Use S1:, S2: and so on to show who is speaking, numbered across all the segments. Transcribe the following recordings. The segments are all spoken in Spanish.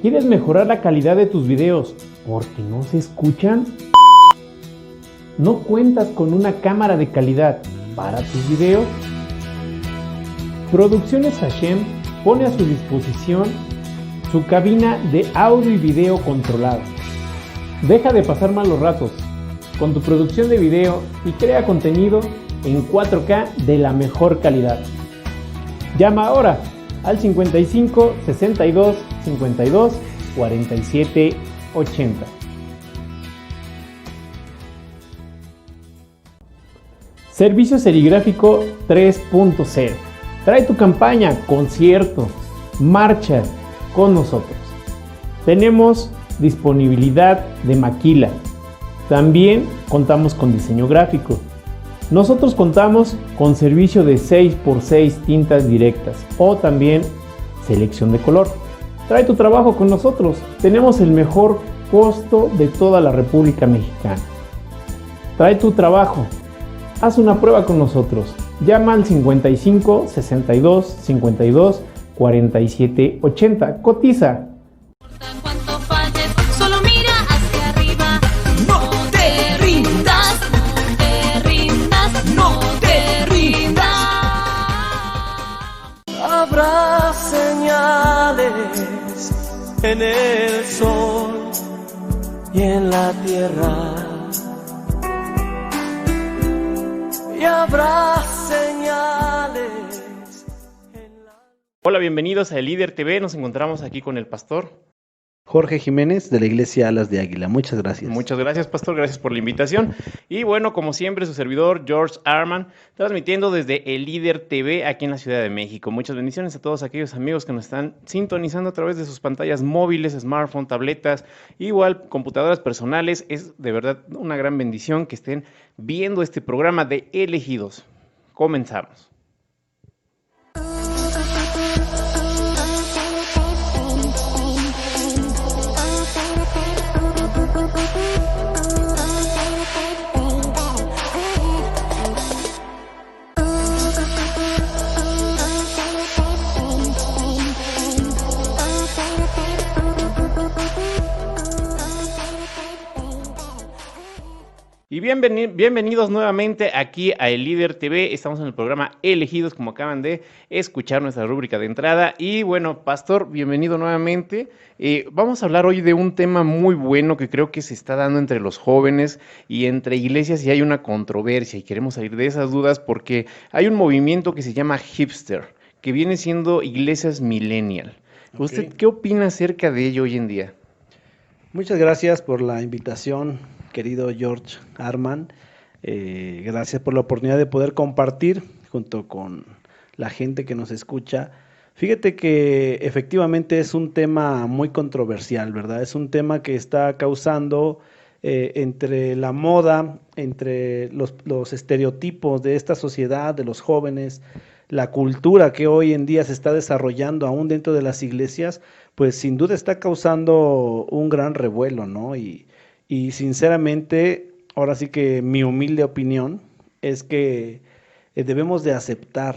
S1: ¿Quieres mejorar la calidad de tus videos porque no se escuchan? ¿No cuentas con una cámara de calidad para tus videos? Producciones Hashem pone a su disposición su cabina de audio y video controlada. Deja de pasar malos ratos con tu producción de video y crea contenido en 4K de la mejor calidad. Llama ahora al 55 62 52 47 80. Servicio Serigráfico 3.0. Trae tu campaña, concierto, marcha con nosotros. Tenemos disponibilidad de maquila. También contamos con diseño gráfico. Nosotros contamos con servicio de 6x6 tintas directas o también selección de color. Trae tu trabajo con nosotros. Tenemos el mejor costo de toda la República Mexicana. Trae tu trabajo. Haz una prueba con nosotros. Llama al 55 62 52 47 80. Cotiza.
S2: Habrá señales en el sol y en la tierra, y habrá señales en la...
S1: Hola, bienvenidos a El Líder TV. Nos encontramos aquí con el pastor
S3: Jorge Jiménez, de la Iglesia Alas de Águila. Muchas gracias.
S1: Muchas gracias, pastor. Gracias por la invitación. Y bueno, como siempre, su servidor, George Arman, transmitiendo desde El Líder TV aquí en la Ciudad de México. Muchas bendiciones a todos aquellos amigos que nos están sintonizando a través de sus pantallas móviles, smartphone, tabletas, igual computadoras personales. Es de verdad una gran bendición que estén viendo este programa de Elegidos. Comenzamos. Y bienvenidos nuevamente aquí a El Líder TV. Estamos en el programa Elegidos, como acaban de escuchar nuestra rúbrica de entrada. Y bueno, pastor, bienvenido nuevamente. Vamos a hablar hoy de un tema muy bueno que creo que se está dando entre los jóvenes y entre iglesias, y hay una controversia y queremos salir de esas dudas porque hay un movimiento que se llama hipster, que viene siendo iglesias millennial. ¿Usted qué opina acerca de ello hoy en día?
S3: Muchas gracias por la invitación, querido George Arman. Gracias por la oportunidad de poder compartir junto con la gente que nos escucha. Fíjate que efectivamente es un tema muy controversial, ¿verdad? Es un tema que está causando entre la moda, entre los estereotipos de esta sociedad, de los jóvenes, la cultura que hoy en día se está desarrollando aún dentro de las iglesias, pues sin duda está causando un gran revuelo, ¿no? Y sinceramente, ahora sí que mi humilde opinión es que debemos de aceptar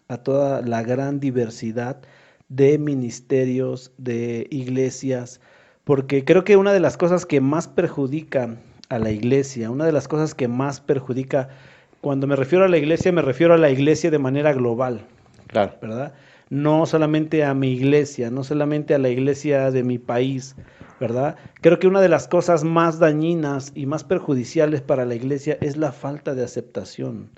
S3: a toda la gran diversidad de ministerios, de iglesias, porque creo que una de las cosas que más perjudica a la iglesia, una de las cosas que más perjudica, cuando me refiero a la iglesia de manera global,
S1: Claro.
S3: ¿verdad? No solamente a mi iglesia, no solamente a la iglesia de mi país, ¿verdad? Creo que una de las cosas más dañinas y más perjudiciales para la iglesia es la falta de aceptación.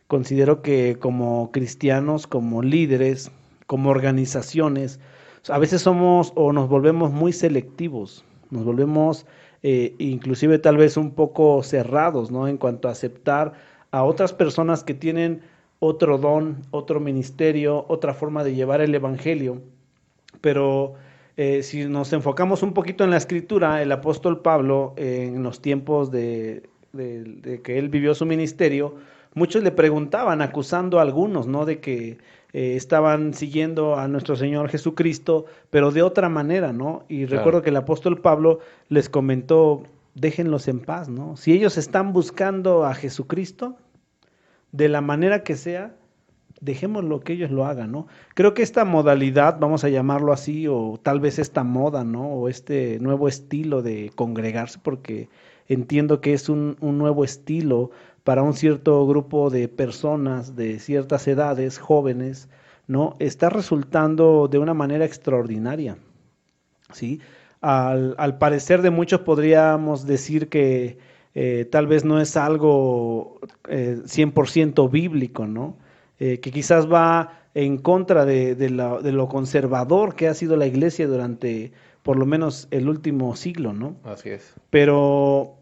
S3: Considero que como cristianos, como líderes, como organizaciones, a veces somos o nos volvemos muy selectivos, nos volvemos inclusive tal vez un poco cerrados, ¿no? En cuanto a aceptar a otras personas que tienen otro don, otro ministerio, otra forma de llevar el evangelio. Pero si nos enfocamos un poquito en la escritura, el apóstol Pablo, en los tiempos de que él vivió su ministerio, muchos le preguntaban, acusando a algunos, ¿no? De que estaban siguiendo a nuestro Señor Jesucristo, pero de otra manera, ¿no? Y recuerdo que el apóstol Pablo les comentó, déjenlos en paz, ¿no? Si ellos están buscando a Jesucristo, de la manera que sea, dejémoslo que ellos lo hagan, ¿no? Creo que esta modalidad, vamos a llamarlo así, o tal vez esta moda, ¿no? O este nuevo estilo de congregarse, porque entiendo que es un nuevo estilo para un cierto grupo de personas de ciertas edades, jóvenes, ¿no? Está resultando de una manera extraordinaria, ¿sí? Al parecer de muchos podríamos decir que tal vez no es algo 100% bíblico, ¿no? Que quizás va en contra de lo conservador que ha sido la iglesia durante por lo menos el último siglo, ¿no?
S4: Así es.
S3: Pero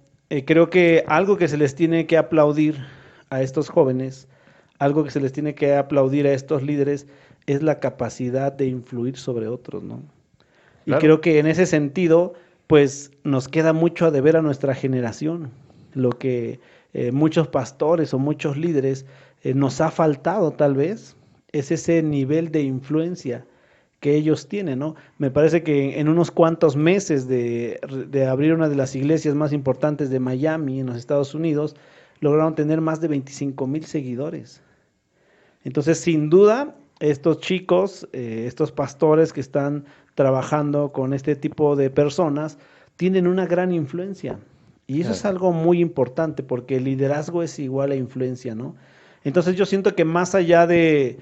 S3: creo que algo que se les tiene que aplaudir a estos jóvenes, algo que se les tiene que aplaudir a estos líderes, es la capacidad de influir sobre otros, ¿no? Y
S4: Claro.
S3: creo que en ese sentido, pues nos queda mucho a deber a nuestra generación. Lo que muchos pastores o muchos líderes nos ha faltado tal vez es ese nivel de influencia que ellos tienen, ¿no? Me parece que en unos cuantos meses de abrir una de las iglesias más importantes de Miami, en los Estados Unidos, lograron tener más de 25,000 seguidores. Entonces, sin duda, estos chicos, estos pastores que están trabajando con este tipo de personas, tienen una gran influencia. Y eso es
S4: Claro.
S3: algo muy importante, porque el liderazgo es igual a influencia, ¿no? Entonces yo siento que más allá de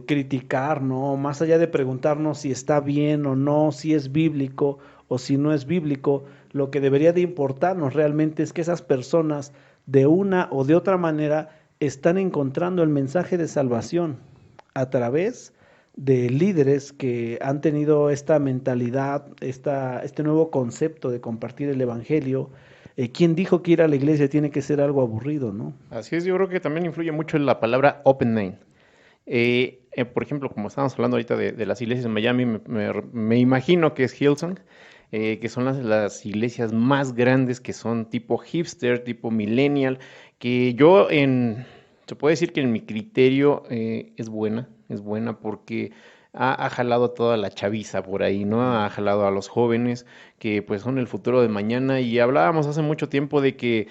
S3: criticar, ¿no? Más allá de preguntarnos si está bien o no, si es bíblico o si no es bíblico, lo que debería de importarnos realmente es que esas personas, de una o de otra manera, están encontrando el mensaje de salvación a través de líderes que han tenido esta mentalidad, este nuevo concepto de compartir el evangelio. ¿Quién dijo que ir a la iglesia tiene que ser algo aburrido, no?
S4: Así es, yo creo que también influye mucho en la palabra open name. Por ejemplo, como estábamos hablando ahorita de las iglesias en Miami, me imagino que es Hillsong, que son las iglesias más grandes, que son tipo hipster, tipo millennial, que se puede decir que en mi criterio es buena porque ha jalado a toda la chaviza por ahí, ¿no? Ha jalado a los jóvenes que pues son el futuro de mañana, y hablábamos hace mucho tiempo de que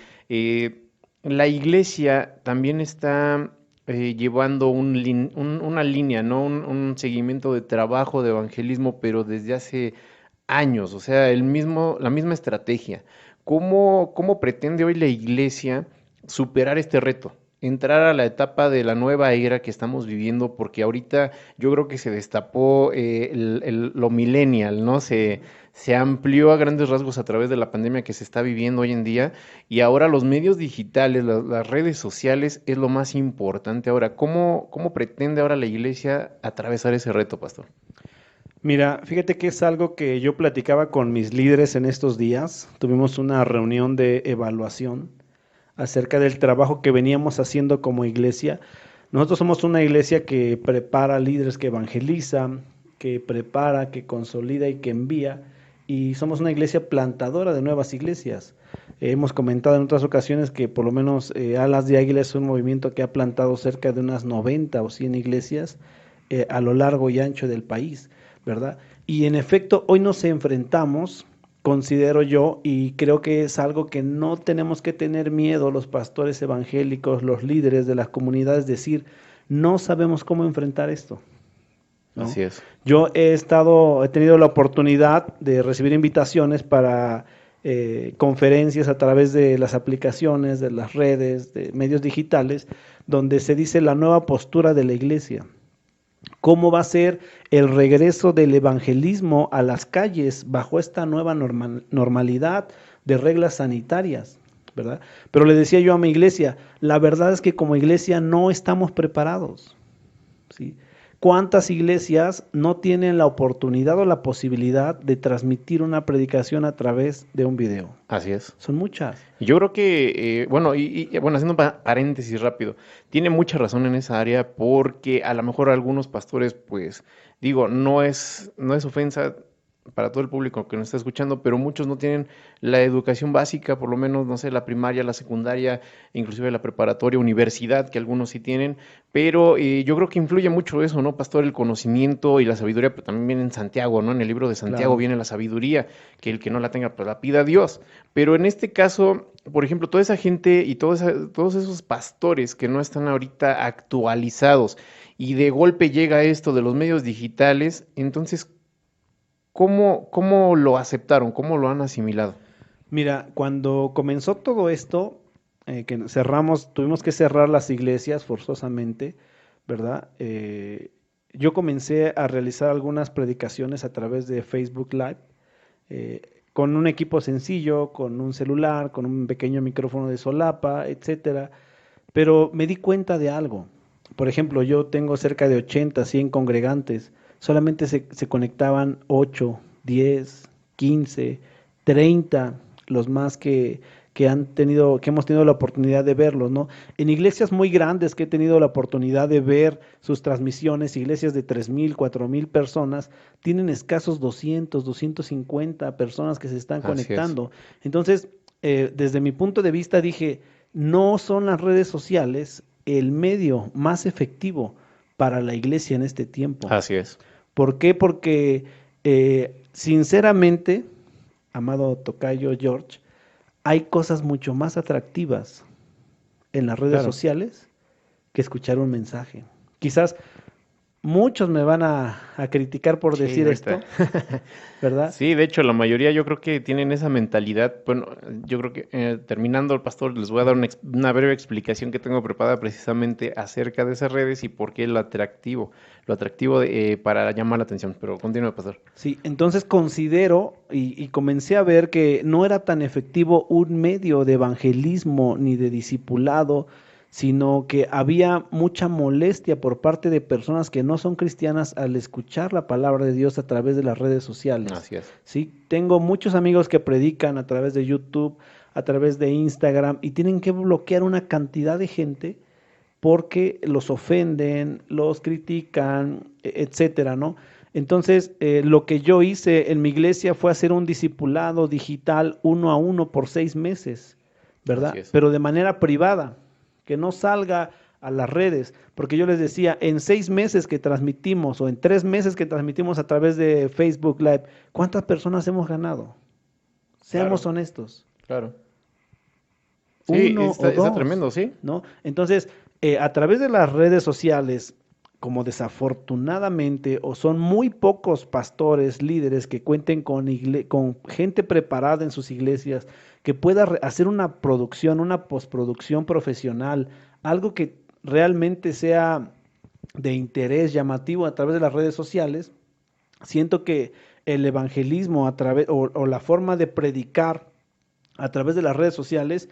S4: la iglesia también está llevando una línea, ¿no? Un seguimiento de trabajo de evangelismo, pero desde hace años, o sea, la misma estrategia. ¿Cómo pretende hoy la iglesia superar este reto? Entrar a la etapa de la nueva era que estamos viviendo, porque ahorita yo creo que se destapó lo millennial, ¿no? Se amplió a grandes rasgos a través de la pandemia que se está viviendo hoy en día, y ahora los medios digitales, las redes sociales es lo más importante ahora. ¿Cómo pretende ahora la iglesia atravesar ese reto, pastor?
S3: Mira, fíjate que es algo que yo platicaba con mis líderes en estos días. Tuvimos una reunión de evaluación acerca del trabajo que veníamos haciendo como iglesia. Nosotros somos una iglesia que prepara líderes, que evangeliza, que prepara, que consolida y que envía. Y somos una iglesia plantadora de nuevas iglesias. Hemos comentado en otras ocasiones que por lo menos Alas de Águila es un movimiento que ha plantado cerca de unas 90 o 100 iglesias a lo largo y ancho del país, ¿verdad? Y en efecto, hoy nos enfrentamos, considero yo, y creo que es algo que no tenemos que tener miedo los pastores evangélicos, los líderes de las comunidades, decir, no sabemos cómo enfrentar esto, ¿no?
S4: Así es.
S3: Yo he tenido la oportunidad de recibir invitaciones para conferencias a través de las aplicaciones, de las redes, de medios digitales, donde se dice la nueva postura de la iglesia. ¿Cómo va a ser el regreso del evangelismo a las calles bajo esta nueva normalidad de reglas sanitarias, ¿verdad? Pero le decía yo a mi iglesia, la verdad es que como iglesia no estamos preparados, ¿sí? ¿Cuántas iglesias no tienen la oportunidad o la posibilidad de transmitir una predicación a través de un video?
S4: Así es.
S3: Son muchas.
S4: Yo creo que, bueno, bueno, haciendo un paréntesis rápido, tiene mucha razón en esa área, porque a lo mejor algunos pastores, pues, digo, no es ofensa, para todo el público que nos está escuchando, pero muchos no tienen la educación básica, por lo menos, no sé, la primaria, la secundaria, inclusive la preparatoria, universidad, que algunos sí tienen, pero yo creo que influye mucho eso, ¿no, Pastor? El conocimiento y la sabiduría, pero también viene en Santiago, ¿no? En el libro de Santiago
S3: Claro.
S4: viene la sabiduría, que el que no la tenga, pues la pida a Dios. Pero en este caso, por ejemplo, toda esa gente y todos esos pastores que no están ahorita actualizados y de golpe llega esto de los medios digitales, entonces, ¿cómo lo aceptaron? ¿Cómo lo han asimilado?
S3: Mira, cuando comenzó todo esto, que tuvimos que cerrar las iglesias forzosamente, ¿verdad? Yo comencé a realizar algunas predicaciones a través de Facebook Live, eh, con un equipo sencillo, con un celular, con un pequeño micrófono de solapa, etcétera. Pero me di cuenta de algo. Por ejemplo, yo tengo cerca de 80, 100 congregantes. Solamente se conectaban 8, 10, 15, 30, los más que hemos tenido la oportunidad de verlos, ¿no? En iglesias muy grandes que he tenido la oportunidad de ver sus transmisiones, iglesias de 3,000, 4,000 personas, tienen escasos 200, 250 personas que se están
S4: Así es.
S3: conectando. Entonces, desde mi punto de vista dije, no son las redes sociales el medio más efectivo para la iglesia en este tiempo.
S4: Así es.
S3: ¿Por qué? Porque sinceramente, amado tocayo George, hay cosas mucho más atractivas en las redes
S4: Claro.
S3: sociales que escuchar un mensaje. Quizás muchos me van a criticar por
S4: Sí,
S3: decir
S4: ahorita.
S3: esto, ¿verdad?
S4: Sí, de hecho, la mayoría yo creo que tienen esa mentalidad. Bueno, yo creo que terminando el pastor, les voy a dar una breve explicación que tengo preparada precisamente acerca de esas redes y por qué lo atractivo para llamar la atención. Pero continúe, pastor.
S3: Sí, entonces considero y comencé a ver que no era tan efectivo un medio de evangelismo ni de discipulado, sino que había mucha molestia por parte de personas que no son cristianas al escuchar la palabra de Dios a través de las redes sociales.
S4: Así es.
S3: Sí, tengo muchos amigos que predican a través de YouTube, a través de Instagram y tienen que bloquear una cantidad de gente porque los ofenden, los critican, etcétera, ¿no? Entonces, lo que yo hice en mi iglesia fue hacer un discipulado digital 1 a 1 por 6 meses, ¿verdad?
S4: Así es.
S3: Pero de manera privada, que no salga a las redes, porque yo les decía, en 6 meses que transmitimos o en 3 meses que transmitimos a través de Facebook Live, ¿cuántas personas hemos ganado? Seamos
S4: Claro.
S3: honestos.
S4: Claro. Sí,
S3: Uno
S4: está
S3: o dos,
S4: tremendo, ¿sí?
S3: ¿no? Entonces, a través de las redes sociales, como desafortunadamente, o son muy pocos pastores, líderes que cuenten con gente preparada en sus iglesias, que pueda hacer una producción, una postproducción profesional, algo que realmente sea de interés llamativo a través de las redes sociales, siento que el evangelismo a través, o la forma de predicar a través de las redes sociales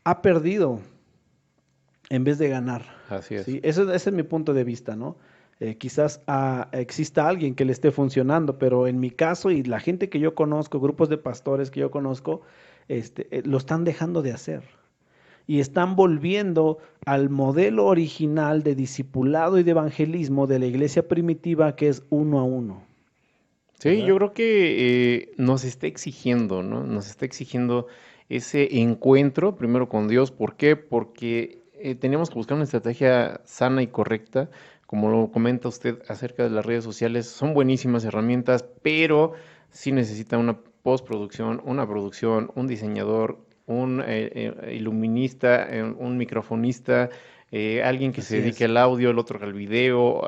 S3: ha perdido en vez de ganar.
S4: Así es.
S3: ¿Sí? Ese es mi punto de vista, ¿no? Quizás exista alguien que le esté funcionando, pero en mi caso y la gente que yo conozco, grupos de pastores que yo conozco, lo están dejando de hacer. Y están volviendo al modelo original de discipulado y de evangelismo de la iglesia primitiva, que es 1 a 1.
S4: Sí,
S3: ¿Verdad?
S4: yo creo que nos está exigiendo, ¿no? Nos está exigiendo ese encuentro primero con Dios. ¿Por qué? Porque tenemos que buscar una estrategia sana y correcta. Como lo comenta usted acerca de las redes sociales, son buenísimas herramientas, pero sí necesita una postproducción, una producción, un diseñador, un iluminista, un microfonista, alguien que se
S3: Así
S4: dedique
S3: es.
S4: al audio, el otro al video,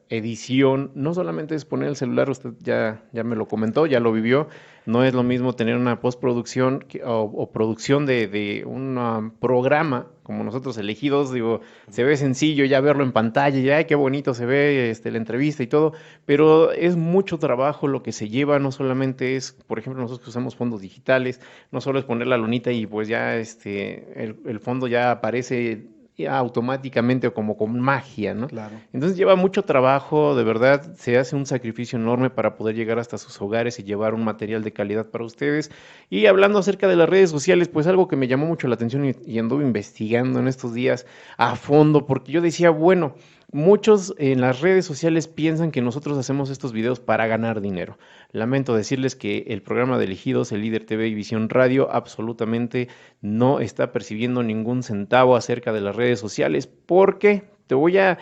S4: edición. No solamente es poner el celular, usted ya me lo comentó, ya lo vivió. No es lo mismo tener una postproducción o producción de un programa como nosotros elegidos. Digo, se ve sencillo ya verlo en pantalla, ya qué bonito se ve la entrevista y todo, pero es mucho trabajo lo que se lleva. No solamente es, por ejemplo, nosotros que usamos fondos digitales, no solo es poner la lunita y pues ya el fondo ya aparece ya automáticamente o como con magia, ¿no?
S3: Claro.
S4: Entonces lleva mucho trabajo, de verdad, se hace un sacrificio enorme para poder llegar hasta sus hogares y llevar un material de calidad para ustedes. Y hablando acerca de las redes sociales, pues algo que me llamó mucho la atención y anduve investigando en estos días a fondo, porque yo decía, bueno, Muchos en las redes sociales piensan que nosotros hacemos estos videos para ganar dinero. Lamento decirles que el programa de Elegidos, el Líder TV y Visión Radio, absolutamente no está percibiendo ningún centavo acerca de las redes sociales, porque te voy a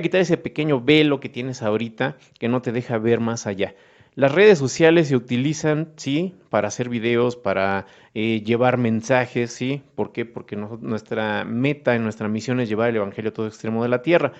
S4: quitar ese pequeño velo que tienes ahorita que no te deja ver más allá. Las redes sociales se utilizan, sí, para hacer videos, para llevar mensajes, sí. ¿Por qué? Porque nuestra meta y nuestra misión es llevar el Evangelio a todo extremo de la tierra.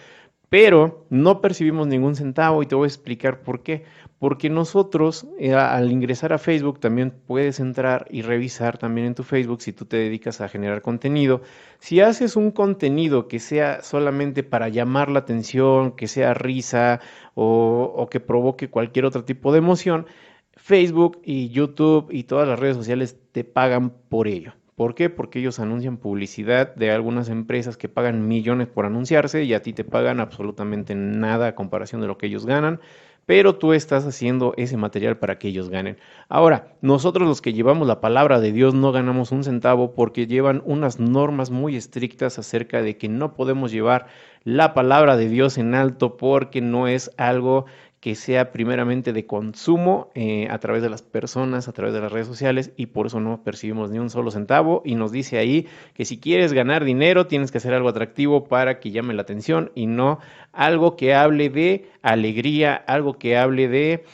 S4: Pero no percibimos ningún centavo y te voy a explicar por qué. Porque nosotros, al ingresar a Facebook, también puedes entrar y revisar también en tu Facebook si tú te dedicas a generar contenido. Si haces un contenido que sea solamente para llamar la atención, que sea risa o que provoque cualquier otro tipo de emoción, Facebook y YouTube y todas las redes sociales te pagan por ello. ¿Por qué? Porque ellos anuncian publicidad de algunas empresas que pagan millones por anunciarse y a ti te pagan absolutamente nada a comparación de lo que ellos ganan, pero tú estás haciendo ese material para que ellos ganen. Ahora, nosotros los que llevamos la palabra de Dios no ganamos un centavo porque llevan unas normas muy estrictas acerca de que no podemos llevar la palabra de Dios en alto porque no es algo que sea primeramente de consumo a través de las personas, a través de las redes sociales, y por eso no percibimos ni un solo centavo, y nos dice ahí que si quieres ganar dinero tienes que hacer algo atractivo para que llame la atención y no algo que hable de alegría, algo que hable de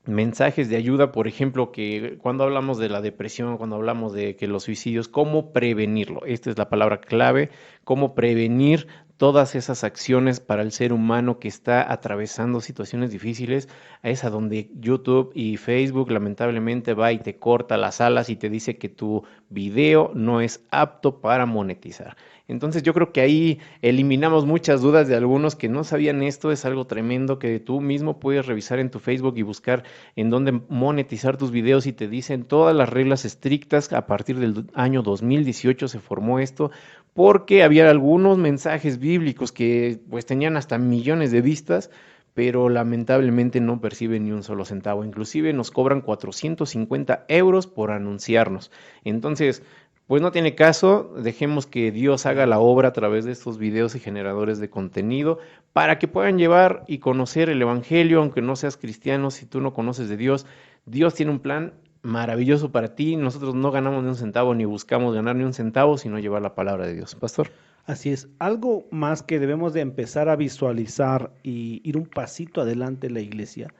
S4: mensajes de ayuda, por ejemplo, que cuando hablamos de la depresión, cuando hablamos de que los suicidios, cómo prevenirlo. Esta es la palabra clave, cómo prevenir todas esas acciones para el ser humano que está atravesando situaciones difíciles. Es a donde YouTube y Facebook lamentablemente va y te corta las alas y te dice que tu video no es apto para monetizar. Entonces yo creo que ahí eliminamos muchas dudas de algunos que no sabían esto. Es algo tremendo que tú mismo puedes revisar en tu Facebook y buscar en dónde monetizar tus videos y te dicen todas las reglas estrictas. A partir del año 2018 se formó esto porque había algunos mensajes bíblicos que pues tenían hasta millones de vistas, pero lamentablemente no perciben ni un solo centavo. Inclusive nos cobran 450 euros por anunciarnos. Entonces, pues no tiene caso, dejemos que Dios haga la obra a través de estos videos y generadores de contenido para que puedan llevar y conocer el Evangelio, aunque no seas cristiano, si tú no conoces de Dios. Dios tiene un plan maravilloso para ti. Nosotros no ganamos ni un centavo ni buscamos ganar ni un centavo, sino llevar la palabra de Dios. Pastor.
S3: Así es, algo más que debemos de empezar a visualizar y ir un pasito adelante en la iglesia,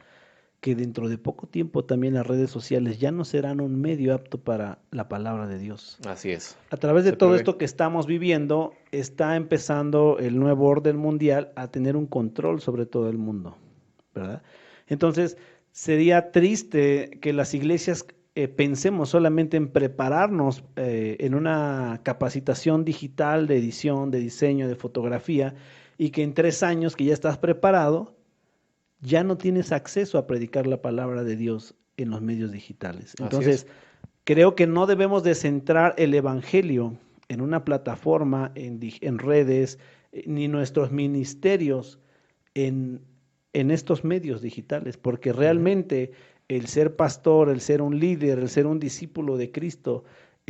S3: que dentro de poco tiempo también las redes sociales ya no serán un medio apto para la palabra de Dios.
S4: Así es.
S3: A través de
S4: Se
S3: todo
S4: prevé.
S3: esto que estamos viviendo, está empezando el nuevo orden mundial a tener un control sobre todo el mundo, ¿verdad? Entonces, sería triste que las iglesias pensemos solamente en prepararnos en una capacitación digital de edición, de diseño, de fotografía, y que en 3 años que ya estás preparado, ya no tienes acceso a predicar la palabra de Dios en los medios digitales. Entonces, creo que no debemos de centrar el evangelio en una plataforma, en redes, ni nuestros ministerios en estos medios digitales, porque realmente el ser pastor, el ser un líder, el ser un discípulo de Cristo,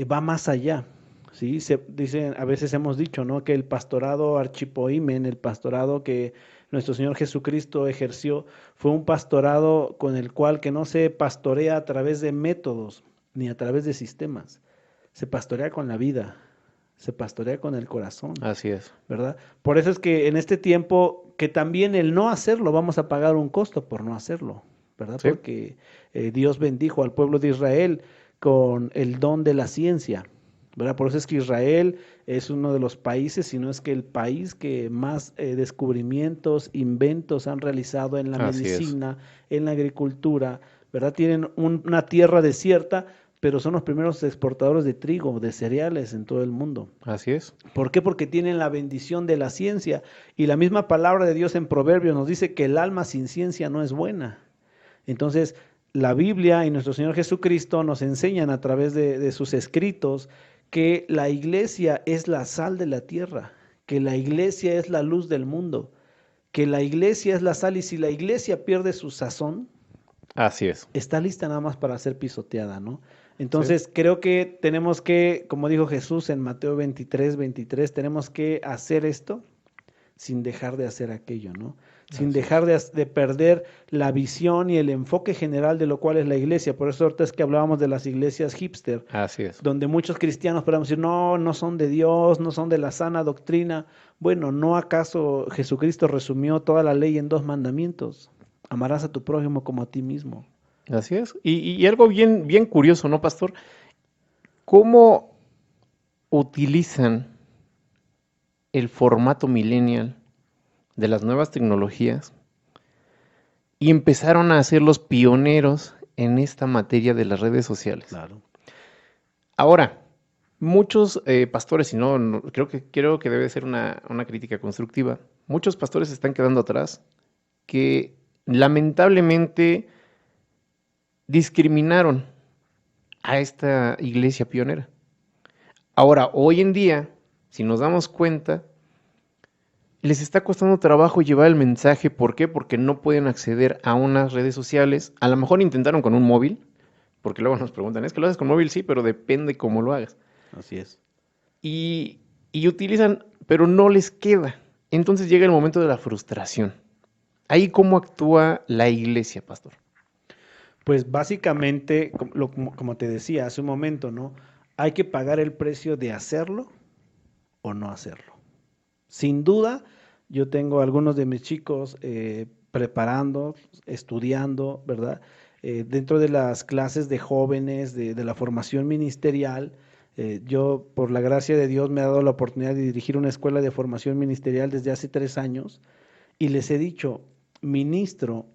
S3: va más allá. ¿Sí? Dicen, a veces hemos dicho, ¿no?, que el pastorado archipoimen, el pastorado que nuestro Señor Jesucristo ejerció, fue un pastorado con el cual que no se pastorea a través de métodos ni a través de sistemas, se pastorea con la vida, se pastorea con el corazón.
S4: Así es.
S3: ¿Verdad? Por eso es que en este tiempo, que también el no hacerlo, vamos a pagar un costo por no hacerlo, ¿verdad?
S4: Sí.
S3: Porque Dios bendijo al pueblo de Israel con el don de la ciencia, ¿verdad? Por eso es que Israel es uno de los países, si no es que el país que más descubrimientos, inventos han realizado en la
S4: Así es.
S3: medicina, en la agricultura, ¿verdad? Tienen una tierra desierta, pero son los primeros exportadores de trigo, de cereales en todo el mundo.
S4: Así es.
S3: ¿Por qué? Porque tienen la bendición de la ciencia. Y la misma palabra de Dios en Proverbios nos dice que el alma sin ciencia no es buena. Entonces, la Biblia y nuestro Señor Jesucristo nos enseñan a través de sus escritos que la iglesia es la sal de la tierra, que la iglesia es la luz del mundo, que la iglesia es la sal, y si la iglesia pierde su sazón,
S4: Así es.
S3: está lista nada más para ser pisoteada, ¿no? Entonces, creo que tenemos que, como dijo Jesús en Mateo 23, tenemos que hacer esto sin dejar de hacer aquello, ¿no? Sin dejar de perder la visión y el enfoque general de lo cual es la iglesia. Por eso ahorita es que hablábamos de las iglesias hipster,
S4: Así es.
S3: donde muchos cristianos podemos decir, no, no son de Dios, no son de la sana doctrina. Bueno, ¿no acaso Jesucristo resumió toda la ley en 2 mandamientos? Amarás a tu prójimo como a ti mismo.
S4: Así es. Y algo bien, bien curioso, ¿no, pastor? ¿Cómo utilizan el formato millennial de las nuevas tecnologías y empezaron a ser los pioneros en esta materia de las redes sociales?
S3: Claro.
S4: Ahora, muchos pastores, y creo que debe ser una crítica constructiva, muchos pastores se están quedando atrás que lamentablemente discriminaron a esta iglesia pionera. Ahora, hoy en día, si nos damos cuenta, les está costando trabajo llevar el mensaje. ¿Por qué? Porque no pueden acceder a unas redes sociales. A lo mejor intentaron con un móvil, porque luego nos preguntan, ¿es que lo haces con móvil? Sí, pero depende cómo lo hagas.
S3: Así es.
S4: Y utilizan, pero no les queda. Entonces llega el momento de la frustración. Ahí, ¿cómo actúa la iglesia, pastor?
S3: Pues básicamente, como te decía hace un momento, ¿no? Hay que pagar el precio de hacerlo o no hacerlo. Sin duda, yo tengo algunos de mis chicos preparando, estudiando, ¿verdad? Dentro de las clases de jóvenes, de la formación ministerial, yo, por la gracia de Dios, me he dado la oportunidad de dirigir una escuela de formación ministerial desde hace 3 años y les he dicho, ministro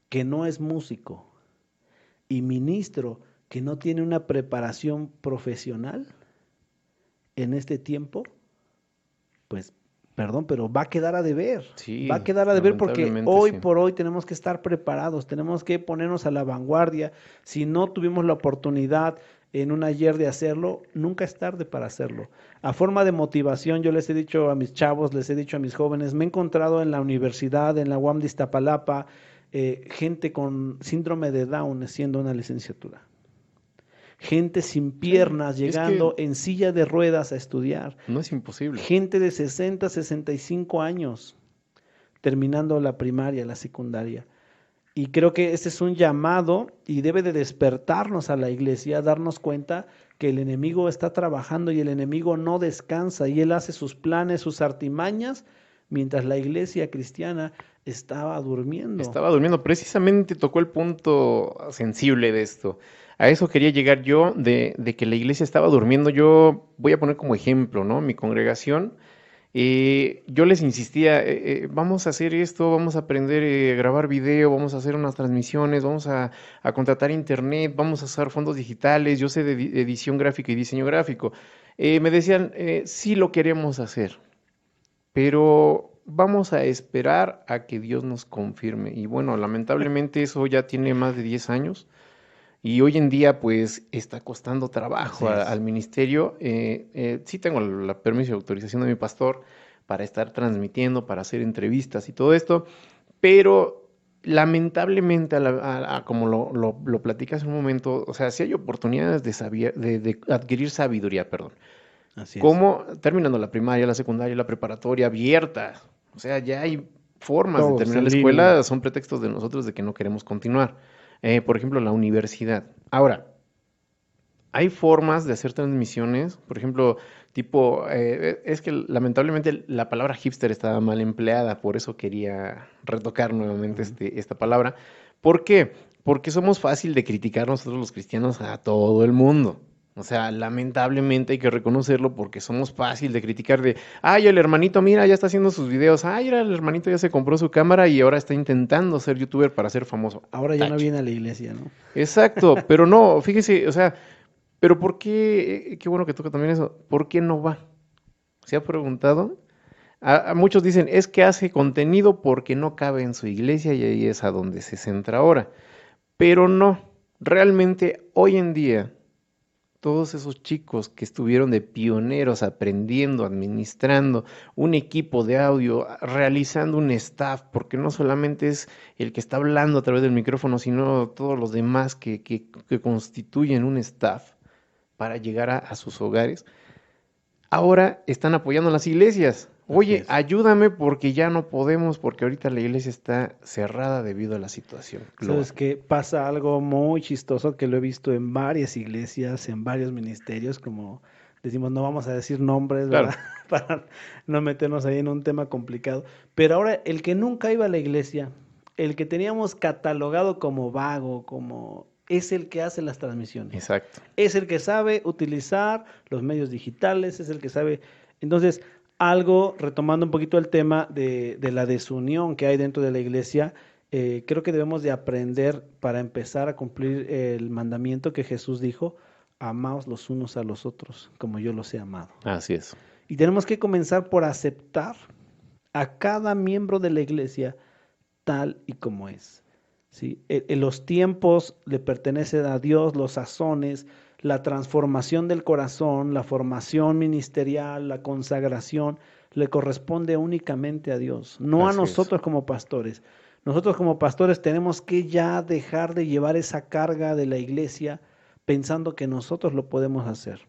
S3: que no es músico y ministro que no tiene una preparación profesional en este tiempo, pues, perdón, pero va a quedar a deber.
S4: Sí,
S3: va a quedar a deber porque
S4: lamentablemente
S3: hoy
S4: sí.
S3: por hoy tenemos que estar preparados, tenemos que ponernos a la vanguardia. Si no tuvimos la oportunidad en un ayer de hacerlo, nunca es tarde para hacerlo. A forma de motivación, yo les he dicho a mis chavos, les he dicho a mis jóvenes, me he encontrado en la universidad, en la UAM de Iztapalapa, gente con síndrome de Down haciendo una licenciatura. Gente sin piernas llegando en silla de ruedas a estudiar.
S4: No es imposible.
S3: Gente de 60, 65 años terminando la primaria, la secundaria. Y creo que este es un llamado y debe de despertarnos a la iglesia, darnos cuenta que el enemigo está trabajando y el enemigo no descansa y él hace sus planes, sus artimañas, mientras la iglesia cristiana estaba durmiendo.
S4: Estaba durmiendo. Precisamente tocó el punto sensible de esto. A eso quería llegar yo, de que la iglesia estaba durmiendo. Yo voy a poner como ejemplo, ¿no? Mi congregación, yo les insistía, vamos a hacer esto, vamos a aprender a grabar video, vamos a hacer unas transmisiones, vamos a contratar internet, vamos a usar fondos digitales, yo sé de edición gráfica y diseño gráfico. Me decían, sí lo queremos hacer, pero vamos a esperar a que Dios nos confirme. Y bueno, lamentablemente eso ya tiene más de 10 años. Y hoy en día, pues, está costando trabajo al ministerio. Sí tengo el permiso y autorización de mi pastor para estar transmitiendo, para hacer entrevistas y todo esto, pero lamentablemente, como lo platicas en un momento, o sea, sí hay oportunidades de adquirir sabiduría, perdón.
S3: Así es.
S4: Como terminando la primaria, la secundaria, la preparatoria abierta. O sea, ya hay formas
S3: Todo
S4: de terminar la
S3: en
S4: escuela,
S3: línea.
S4: son pretextos de nosotros de que no queremos continuar. Por ejemplo, la universidad. Ahora, hay formas de hacer transmisiones, por ejemplo, tipo, es que lamentablemente la palabra hipster estaba mal empleada, por eso quería retocar nuevamente esta palabra. ¿Por qué? Porque somos fácil de criticar nosotros los cristianos a todo el mundo. O sea, lamentablemente hay que reconocerlo porque somos fácil de criticar de, ay, el hermanito, mira, ya está haciendo sus videos, ay, el hermanito ya se compró su cámara y ahora está intentando ser youtuber para ser famoso.
S3: Ahora ya no
S4: Tache.
S3: viene a la iglesia, ¿no?
S4: Exacto, pero no, fíjese, o sea, pero ¿por qué? Qué bueno que toca también eso, ¿por qué no va? ¿Se ha preguntado? A muchos dicen, es que hace contenido porque no cabe en su iglesia y ahí es a donde se centra ahora. Pero no, realmente hoy en día, todos esos chicos que estuvieron de pioneros aprendiendo, administrando un equipo de audio, realizando un staff, porque no solamente es el que está hablando a través del micrófono, sino todos los demás que constituyen un staff para llegar a sus hogares, ahora están apoyando a las iglesias. Oye,
S3: es.
S4: ayúdame porque ya no podemos, porque ahorita la iglesia está cerrada debido a la situación global.
S3: Sabes que pasa algo muy chistoso que lo he visto en varias iglesias, en varios ministerios, como decimos, no vamos a decir nombres,
S4: Claro.
S3: ¿verdad? Para no meternos ahí en un tema complicado. Pero ahora, el que nunca iba a la iglesia, el que teníamos catalogado como vago, como es el que hace las transmisiones.
S4: Exacto.
S3: Es el que sabe utilizar los medios digitales, es el que sabe. Entonces, algo, retomando un poquito el tema de la desunión que hay dentro de la iglesia, creo que debemos de aprender para empezar a cumplir el mandamiento que Jesús dijo, amaos los unos a los otros, como yo los he amado.
S4: Así es.
S3: Y tenemos que comenzar por aceptar a cada miembro de la iglesia tal y como es. ¿Sí? En los tiempos le pertenecen a Dios, los sazones, la transformación del corazón, la formación ministerial, la consagración, le corresponde únicamente a Dios, no a
S4: Así es.
S3: nosotros como pastores. Nosotros como pastores tenemos que ya dejar de llevar esa carga de la iglesia pensando que nosotros lo podemos hacer.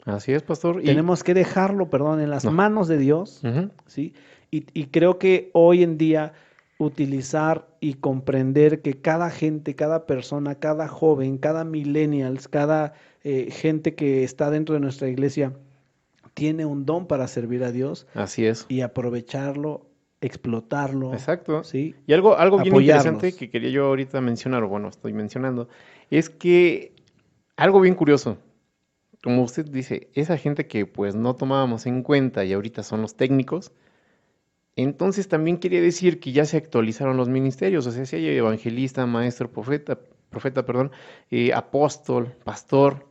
S4: Así es, pastor.
S3: Tenemos que dejarlo, perdón, en las
S4: No.
S3: manos de Dios,
S4: Ujú.
S3: ¿sí? Y creo que hoy en día utilizar y comprender que cada gente, cada persona, cada joven, cada millennials, cada gente que está dentro de nuestra iglesia tiene un don para servir a Dios
S4: Así es.
S3: y aprovecharlo, explotarlo,
S4: Exacto.
S3: ¿sí?
S4: Y algo bien
S3: Apoyarlos.
S4: interesante que quería yo ahorita mencionar, o bueno, estoy mencionando, es que algo bien curioso, como usted dice, esa gente que pues no tomábamos en cuenta y ahorita son los técnicos, entonces también quiere decir que ya se actualizaron los ministerios, o sea, si hay evangelista, maestro, profeta, perdón, apóstol, pastor,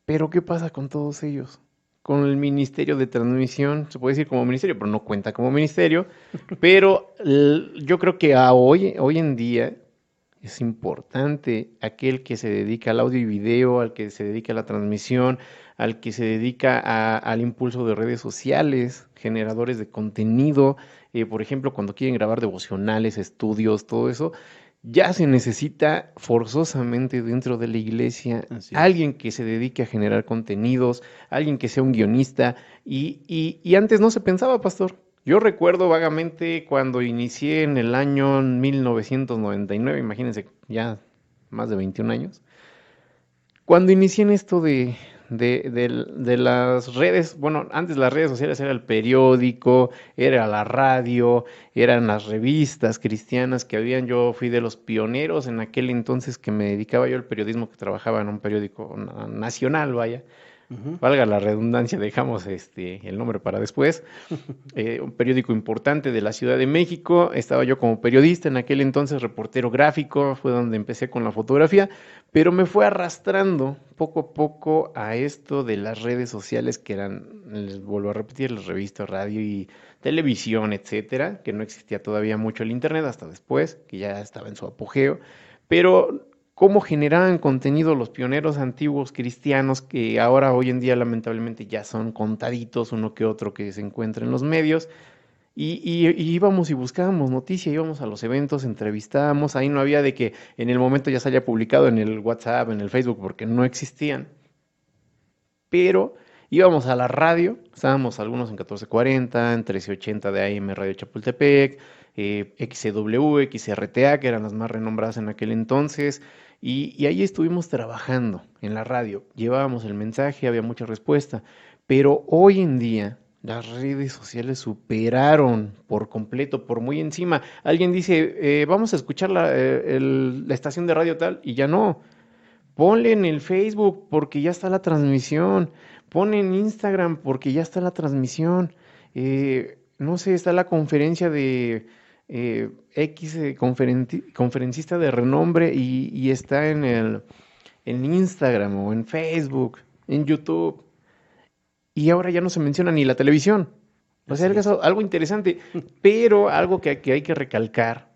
S4: pero ¿qué pasa con todos ellos? Con el ministerio de transmisión, se puede decir como ministerio, pero no cuenta como ministerio, pero yo creo que hoy en día es importante aquel que se dedica al audio y video, al que se dedica a la transmisión, al que se dedica al impulso de redes sociales, generadores de contenido, por ejemplo, cuando quieren grabar devocionales, estudios, todo eso, ya se necesita forzosamente dentro de la iglesia
S3: Así es.
S4: alguien que se dedique a generar contenidos, alguien que sea un guionista, y antes no se pensaba, pastor. Yo recuerdo vagamente cuando inicié en el año 1999, imagínense, ya más de 21 años, cuando inicié en esto de las redes, bueno, antes las redes sociales era el periódico, era la radio, eran las revistas cristianas que habían, yo fui de los pioneros en aquel entonces que me dedicaba yo al periodismo, que trabajaba en un periódico nacional, vaya.
S3: Ujú.
S4: Valga la redundancia, dejamos el nombre para después. Un periódico importante de la Ciudad de México. Estaba yo como periodista en aquel entonces, reportero gráfico, fue donde empecé con la fotografía, pero me fue arrastrando poco a poco a esto de las redes sociales que eran, les vuelvo a repetir, las revistas, radio y televisión, etcétera, que no existía todavía mucho el internet hasta después, que ya estaba en su apogeo, pero cómo generaban contenido los pioneros antiguos cristianos que ahora hoy en día lamentablemente ya son contaditos, uno que otro que se encuentra en los medios, y íbamos y buscábamos noticia, íbamos a los eventos, entrevistábamos, ahí no había de que en el momento ya se haya publicado en el WhatsApp, en el Facebook, porque no existían, pero íbamos a la radio, estábamos algunos en 1440, en 1380 de AM Radio Chapultepec, XCW, XRTA, que eran las más renombradas en aquel entonces, y ahí estuvimos trabajando en la radio, llevábamos el mensaje, había mucha respuesta, pero hoy en día las redes sociales superaron por completo, por muy encima. Alguien dice, vamos a escuchar la estación de radio tal, y ya no. Ponle en el Facebook porque ya está la transmisión. Pon en Instagram porque ya está la transmisión. No sé, está la conferencia de conferencista de renombre y está en Instagram o en Facebook, en YouTube. Y ahora ya no se menciona ni la televisión. O sea, es algo interesante, pero algo que hay que recalcar,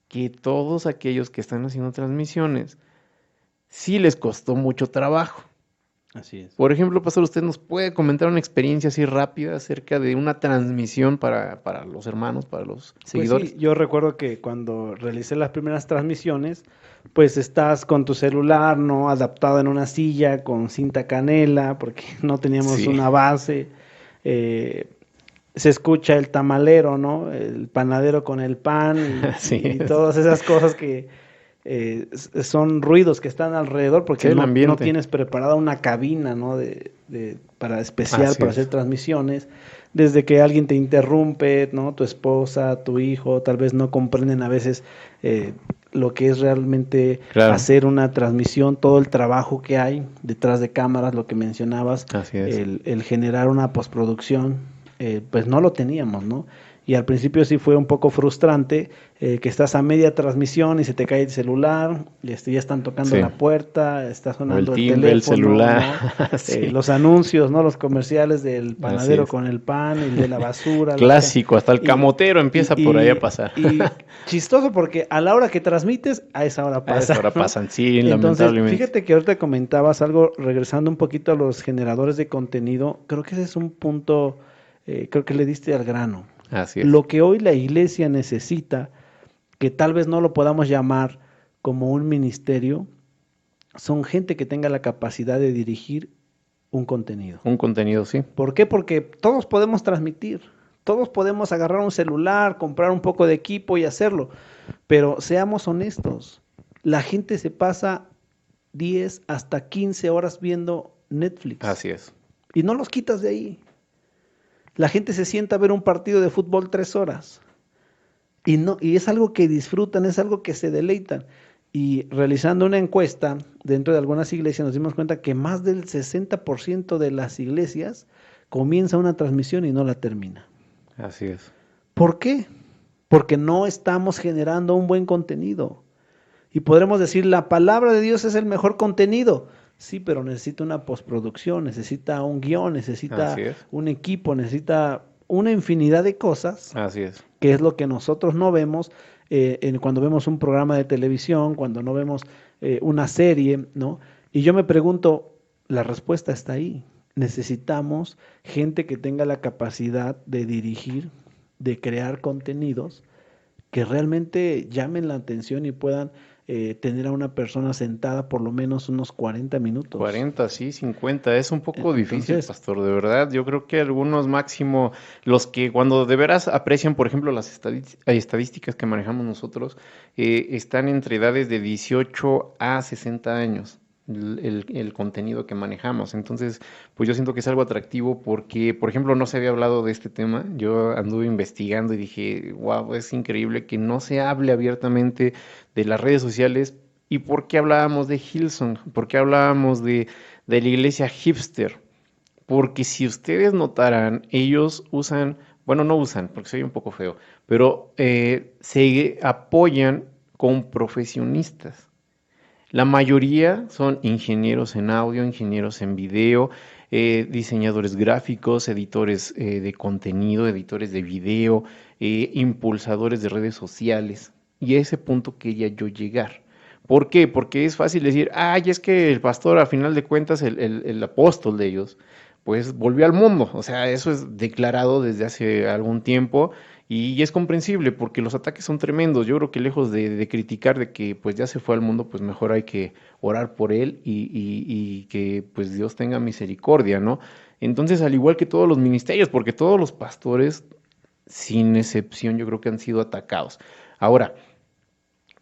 S4: que todos aquellos que están haciendo transmisiones, sí les costó mucho trabajo.
S3: Así es.
S4: Por ejemplo, pastor, ¿usted nos puede comentar una experiencia así rápida acerca de una transmisión para los hermanos, para los seguidores?
S3: Pues sí, yo recuerdo que cuando realicé las primeras transmisiones, pues estás con tu celular, ¿no? Adaptado en una silla con cinta canela, porque no teníamos
S4: Sí.
S3: una base. se escucha el tamalero, ¿no? El panadero con el pan
S4: Así
S3: y
S4: es.
S3: todas esas cosas que son ruidos que están alrededor porque
S4: Sí, el
S3: no
S4: ambiente.
S3: tienes preparada una cabina, ¿no? Para especial
S4: Así
S3: para
S4: es.
S3: hacer transmisiones. Desde que alguien te interrumpe, ¿no? Tu esposa, tu hijo, tal vez no comprenden a veces eh, lo que es realmente
S4: Claro,
S3: hacer una transmisión, todo el trabajo que hay detrás de cámaras, lo que mencionabas,
S4: así es.
S3: el generar una postproducción, pues no lo teníamos, ¿no? Y al principio sí fue un poco frustrante que estás a media transmisión y se te cae el celular, y ya están tocando
S4: Sí.
S3: la puerta, está
S4: O el
S3: sonando el
S4: timbre, el
S3: teléfono,
S4: celular.
S3: ¿no?
S4: Sí,
S3: Los anuncios, ¿no? Los comerciales del
S4: así
S3: panadero
S4: es.
S3: con el pan, el de la basura,
S4: Clásico, hasta el
S3: y,
S4: camotero empieza por ahí a pasar.
S3: y chistoso porque a la hora que transmites, a esa hora
S4: A esa
S3: pasa,
S4: hora
S3: ¿no?
S4: pasan, sí,
S3: Entonces,
S4: lamentablemente.
S3: fíjate que ahorita comentabas algo, regresando un poquito a los generadores de contenido, creo que ese es un punto, creo que le diste al grano.
S4: Así es.
S3: Lo que hoy la iglesia necesita, que tal vez no lo podamos llamar como un ministerio, son gente que tenga la capacidad de dirigir un contenido.
S4: Un contenido, sí.
S3: ¿Por qué? Porque todos podemos transmitir, todos podemos agarrar un celular, comprar un poco de equipo y hacerlo, pero seamos honestos, la gente se pasa 10 hasta 15 horas viendo Netflix
S4: Así es.
S3: y no los quitas de ahí. La gente se sienta a ver un partido de fútbol 3 horas y, no, y es algo que disfrutan, es algo que se deleitan. Y realizando una encuesta dentro de algunas iglesias nos dimos cuenta que más del 60% de las iglesias comienza una transmisión y no la termina.
S4: Así es.
S3: ¿Por qué? Porque no estamos generando un buen contenido. Y podremos decir, la palabra de Dios es el mejor contenido. Sí, pero necesita una postproducción, necesita un guión, necesita
S4: Así es.
S3: un equipo, necesita una infinidad de cosas,
S4: Así es.
S3: que es lo que nosotros no vemos cuando vemos un programa de televisión, cuando no vemos una serie, ¿no? Y yo me pregunto, la respuesta está ahí. Necesitamos gente que tenga la capacidad de dirigir, de crear contenidos que realmente llamen la atención y puedan tener a una persona sentada por lo menos unos 40 minutos.
S4: 40, sí, 50. Es un poco difícil,
S3: Entonces,
S4: pastor, de verdad. Yo creo que algunos máximo, los que cuando de veras aprecian, por ejemplo, las estadísticas que manejamos nosotros, están entre edades de 18 a 60 años. El contenido que manejamos. Entonces, pues yo siento que es algo atractivo porque, por ejemplo, no se había hablado de este tema. Yo anduve investigando y dije, wow, es increíble que no se hable abiertamente de las redes sociales. ¿Y por qué hablábamos de Hillsong? ¿Por qué hablábamos de la iglesia hipster? Porque si ustedes notarán, ellos usan, bueno, no usan, porque soy un poco feo, pero se apoyan con profesionistas. La mayoría son ingenieros en audio, ingenieros en video, diseñadores gráficos, editores de contenido, editores de video, impulsadores de redes sociales. Y a ese punto quería yo llegar. ¿Por qué? Porque es fácil decir, ay, es que el pastor, a final de cuentas, el apóstol de ellos, pues volvió al mundo. O sea, eso es declarado desde hace algún tiempo y es comprensible porque los ataques son tremendos. Yo creo que lejos de criticar de que pues ya se fue al mundo, pues mejor hay que orar por él y que pues Dios tenga misericordia, ¿no? Entonces, al igual que todos los ministerios, porque todos los pastores, sin excepción, yo creo que han sido atacados. Ahora,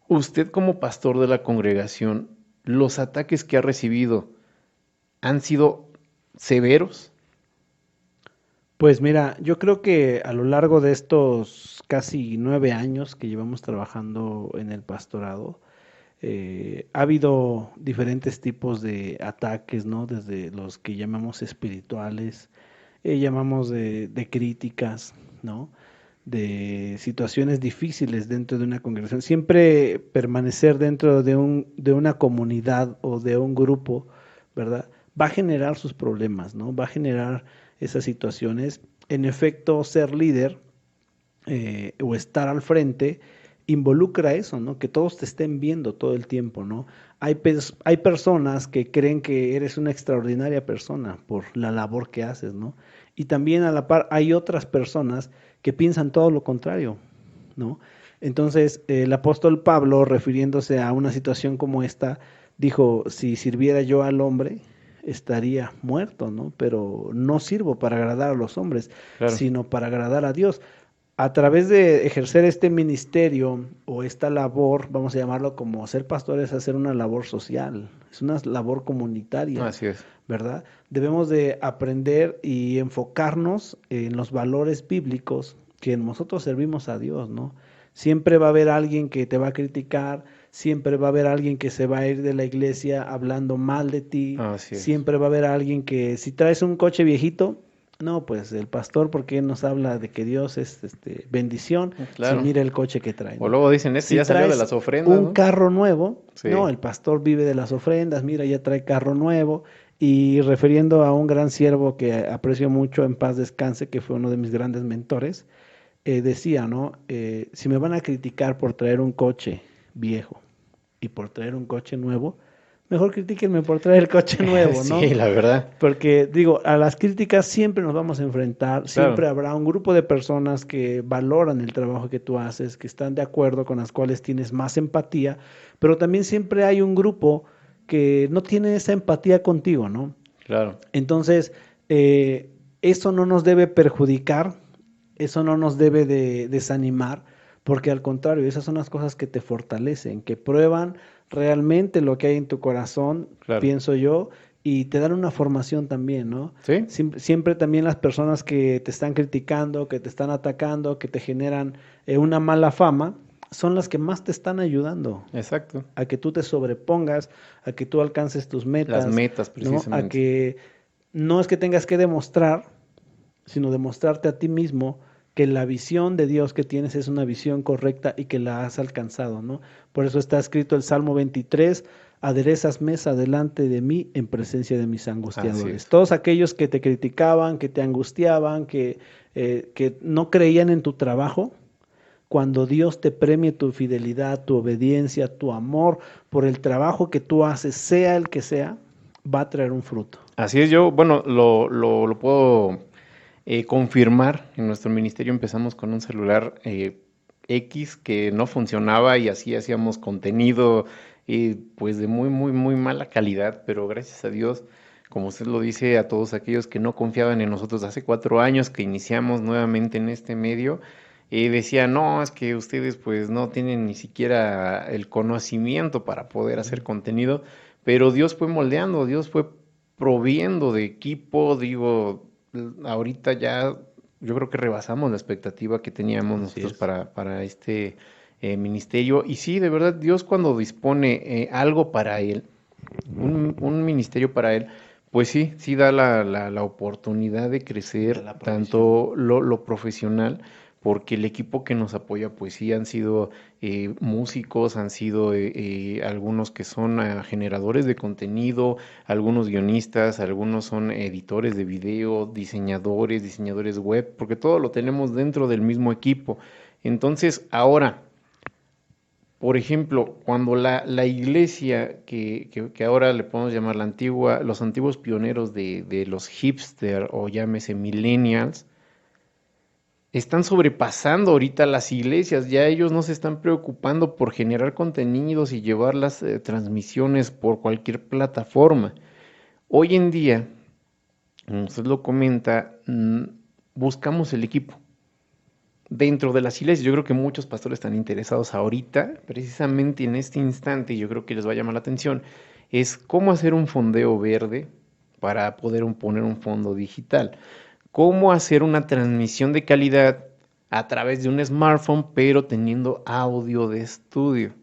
S4: usted como pastor de la congregación, ¿los ataques que ha recibido han sido severos?
S3: pues mira, yo creo que a lo largo de estos casi 9 años que llevamos trabajando en el pastorado, ha habido diferentes tipos de ataques, ¿no? Desde los que llamamos espirituales, llamamos de críticas, ¿no? De situaciones difíciles dentro de una congregación. Siempre permanecer dentro de una comunidad o de un grupo, ¿verdad? Va a generar sus problemas, ¿no? Va a generar esas situaciones. En efecto, ser líder o estar al frente involucra eso, ¿no? Que todos te estén viendo todo el tiempo, ¿no? Hay personas que creen que eres una extraordinaria persona por la labor que haces, ¿no? Y también a la par hay otras personas que piensan todo lo contrario, ¿no? Entonces, el apóstol Pablo, refiriéndose a una situación como esta, dijo, si sirviera yo al hombre, estaría muerto, ¿no? Pero no sirvo para agradar a los hombres,
S4: Claro.
S3: sino para agradar a Dios. A través de ejercer este ministerio o esta labor, vamos a llamarlo como ser pastor, es hacer una labor social, es una labor comunitaria,
S4: Así es.
S3: ¿verdad? Debemos de aprender y enfocarnos en los valores bíblicos que nosotros servimos a Dios, ¿no? Siempre va a haber alguien que te va a criticar, siempre va a haber alguien que se va a ir de la iglesia hablando mal de ti,
S4: Así es.
S3: siempre va a haber alguien que si traes un coche viejito, no, pues el pastor, ¿por qué nos habla de que Dios es bendición?
S4: Claro.
S3: Si mira el coche que trae,
S4: O
S3: ¿no?
S4: luego dicen, este
S3: Si
S4: ya salió de
S3: traes
S4: las ofrendas,
S3: un
S4: ¿no?
S3: carro nuevo,
S4: Sí.
S3: no, el pastor vive de las ofrendas, mira, ya trae carro nuevo. Y refiriendo a un gran siervo que aprecio mucho, en paz descanse, que fue uno de mis grandes mentores, decía, ¿no? Si me van a criticar por traer un coche viejo y por traer un coche nuevo, mejor critíquenme por traer el coche nuevo, ¿no?
S4: Sí, la verdad.
S3: Porque digo, a las críticas siempre nos vamos a enfrentar, siempre habrá un grupo de personas que valoran el trabajo que tú haces, que están de acuerdo, con las cuales tienes más empatía, pero también siempre hay un grupo que no tiene esa empatía contigo, ¿no?
S4: Claro.
S3: Entonces, eso no nos debe perjudicar, eso no nos debe de desanimar, porque al contrario, esas son las cosas que te fortalecen, que prueban realmente lo que hay en tu corazón,
S4: Claro.
S3: pienso yo, y te dan una formación también, ¿no?
S4: Sí.
S3: Siempre también las personas que te están criticando, que te están atacando, que te generan una mala fama, son las que más te están ayudando
S4: Exacto.
S3: a que tú te sobrepongas, a que tú alcances tus metas,
S4: Las metas,
S3: ¿no?
S4: precisamente.
S3: A que no es que tengas que demostrar, sino demostrarte a ti mismo que la visión de Dios que tienes es una visión correcta y que la has alcanzado, ¿no? Por eso está escrito el Salmo 23, aderezas mesa delante de mí en presencia de mis
S4: Así
S3: angustiadores.
S4: es.
S3: Todos aquellos que te criticaban, que te angustiaban, que no creían en tu trabajo, cuando Dios te premie tu fidelidad, tu obediencia, tu amor por el trabajo que tú haces, sea el que sea, va a traer un fruto.
S4: Así es, yo, bueno, lo puedo confirmar. En nuestro ministerio empezamos con un celular X que no funcionaba y así hacíamos contenido pues de muy, muy, muy mala calidad, pero gracias a Dios, como usted lo dice, a todos aquellos que no confiaban en nosotros hace 4 años que iniciamos nuevamente en este medio, decían, no, es que ustedes pues no tienen ni siquiera el conocimiento para poder hacer contenido, pero Dios fue moldeando, Dios fue proviendo de equipo, digo, ahorita ya yo creo que rebasamos la expectativa que teníamos
S3: Así
S4: nosotros
S3: es.
S4: para este ministerio. Y sí, de verdad, Dios cuando dispone algo para Él, un ministerio para Él, pues sí, sí da la oportunidad de crecer
S3: La provisión.
S4: tanto lo profesional, porque el equipo que nos apoya, pues sí, han sido músicos, han sido algunos que son generadores de contenido, algunos guionistas, algunos son editores de video, diseñadores web, porque todo lo tenemos dentro del mismo equipo. Entonces, ahora, por ejemplo, cuando la iglesia, que ahora le podemos llamar la antigua, los antiguos pioneros de los hipster o llámese millennials, están sobrepasando ahorita las iglesias, ya ellos no se están preocupando por generar contenidos y llevar las transmisiones por cualquier plataforma. Hoy en día, como usted lo comenta, buscamos el equipo. Dentro de las iglesias, yo creo que muchos pastores están interesados ahorita, precisamente en este instante, y yo creo que les va a llamar la atención, es cómo hacer un fondeo verde para poder poner un fondo digital. Cómo hacer una transmisión de calidad a través de un smartphone, pero teniendo audio de estudio.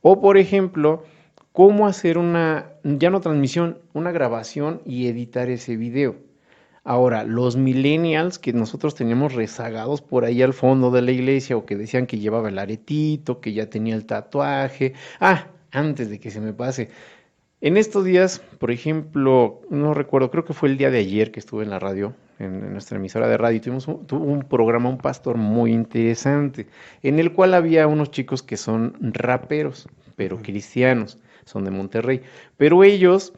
S4: O, por ejemplo, cómo hacer ya no transmisión, una grabación y editar ese video. Ahora, los millennials que nosotros teníamos rezagados por ahí al fondo de la iglesia o que decían que llevaba el aretito, que ya tenía el tatuaje. Antes de que se me pase. En estos días, por ejemplo, no recuerdo, creo que fue el día de ayer que estuve en la radio, en nuestra emisora de radio, tuvo un programa, un pastor muy interesante, en el cual había unos chicos que son raperos, pero cristianos, son de Monterrey, pero ellos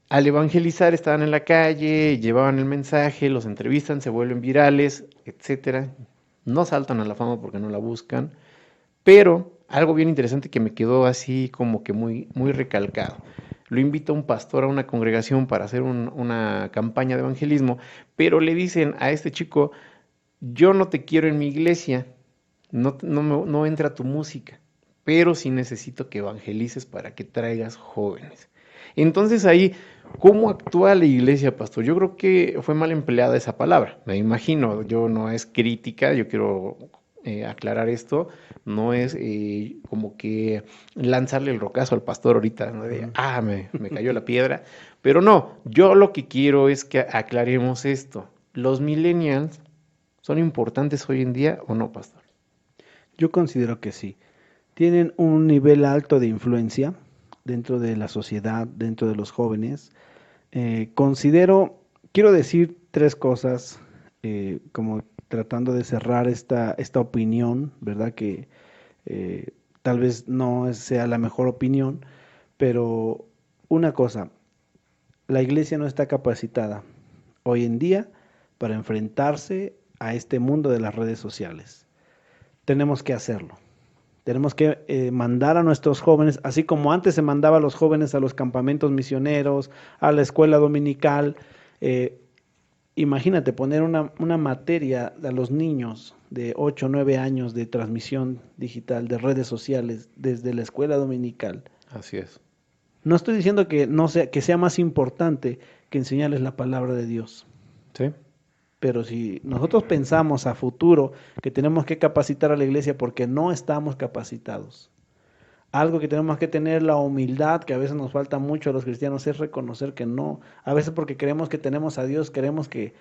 S4: al evangelizar estaban en la calle, llevaban el mensaje, los entrevistan, se vuelven virales, etcétera. No saltan a la fama porque no la buscan, pero algo bien interesante que me quedó así como que muy, muy recalcado. lo invita un pastor a una congregación para hacer una campaña de evangelismo, pero le dicen a este chico, yo no te quiero en mi iglesia, no entra tu música, pero sí necesito que evangelices para que traigas jóvenes. Entonces ahí, ¿cómo actúa la iglesia, pastor? Yo creo que fue mal empleada esa palabra, me imagino, yo no es crítica, yo quiero aclarar esto, no es como que lanzarle el rocazo al pastor ahorita, ¿no? De, me cayó la piedra, pero no, yo lo que quiero es que aclaremos esto, ¿los millennials son importantes hoy en día o no, pastor?
S3: Yo considero que sí. Tienen un nivel alto de influencia dentro de la sociedad, dentro de los jóvenes. Quiero decir tres cosas, como tratando de cerrar esta opinión, ¿verdad? Que tal vez no sea la mejor opinión, pero una cosa, la iglesia no está capacitada hoy en día para enfrentarse a este mundo de las redes sociales. Tenemos que hacerlo. Tenemos que mandar a nuestros jóvenes, así como antes se mandaba a los jóvenes a los campamentos misioneros, a la escuela dominical. Imagínate poner una materia a los niños de 8 o 9 años de transmisión digital, de redes sociales, desde la escuela dominical.
S4: Así es.
S3: No estoy diciendo que sea más importante que enseñarles la palabra de Dios.
S4: Sí.
S3: Pero si nosotros pensamos a futuro que tenemos que capacitar a la iglesia porque no estamos capacitados, algo que tenemos que tener la humildad, que a veces nos falta mucho a los cristianos, es reconocer que no. A veces porque creemos que tenemos a Dios, creemos que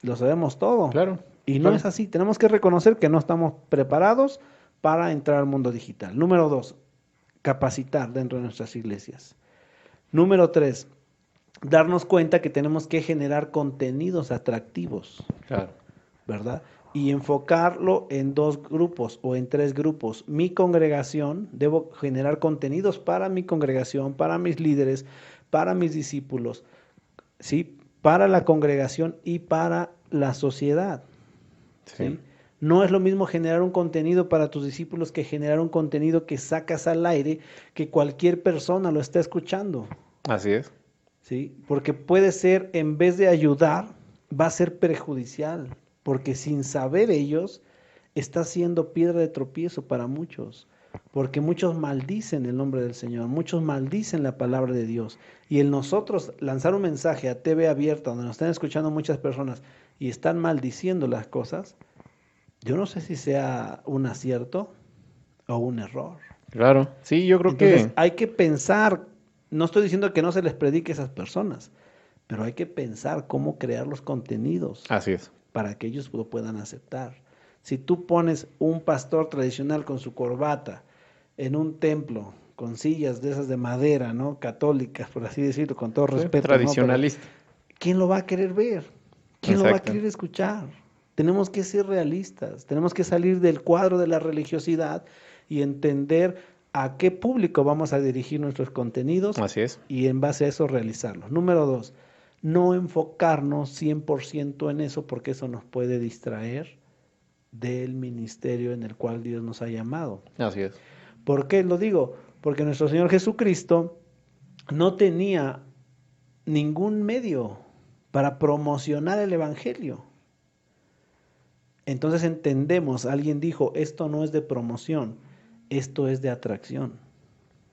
S3: lo sabemos todo.
S4: Claro.
S3: Y no
S4: claro.
S3: es así. Tenemos que reconocer que no estamos preparados para entrar al mundo digital. Número 2, capacitar dentro de nuestras iglesias. Número 3, darnos cuenta que tenemos que generar contenidos atractivos,
S4: Claro.
S3: ¿verdad? Y enfocarlo en 2 grupos o en 3 grupos. Mi congregación, debo generar contenidos para mi congregación, para mis líderes, para mis discípulos, ¿sí? Para la congregación y para la sociedad, ¿sí? No es lo mismo generar un contenido para tus discípulos que generar un contenido que sacas al aire, que cualquier persona lo está escuchando.
S4: Así es.
S3: ¿Sí? Porque puede ser, en vez de ayudar, va a ser perjudicial, porque sin saber ellos, está siendo piedra de tropiezo para muchos, porque muchos maldicen el nombre del Señor, muchos maldicen la palabra de Dios, y el nosotros lanzar un mensaje a TV abierta, donde nos están escuchando muchas personas, y están maldiciendo las cosas, yo no sé si sea un acierto o un error.
S4: Claro. Sí, yo creo
S3: Entonces,
S4: que
S3: hay que pensar. No estoy diciendo que no se les predique a esas personas, pero hay que pensar cómo crear los contenidos
S4: así es.
S3: para que ellos lo puedan aceptar. Si tú pones un pastor tradicional con su corbata en un templo, con sillas de esas de madera, ¿no? Católicas, por así decirlo, con todo respeto.
S4: Tradicionalista.
S3: ¿No? Pero, ¿quién lo va a querer ver? ¿Quién lo va a
S4: Exacto.
S3: querer escuchar? Tenemos que ser realistas, tenemos que salir del cuadro de la religiosidad y entender a qué público vamos a dirigir nuestros contenidos.
S4: Así es.
S3: Y en base a eso realizarlos. Número 2, no enfocarnos 100% en eso porque eso nos puede distraer del ministerio en el cual Dios nos ha llamado.
S4: Así es.
S3: ¿Por qué lo digo? Porque nuestro Señor Jesucristo no tenía ningún medio para promocionar el Evangelio. Entonces entendemos, alguien dijo, esto no es de promoción, esto es de atracción.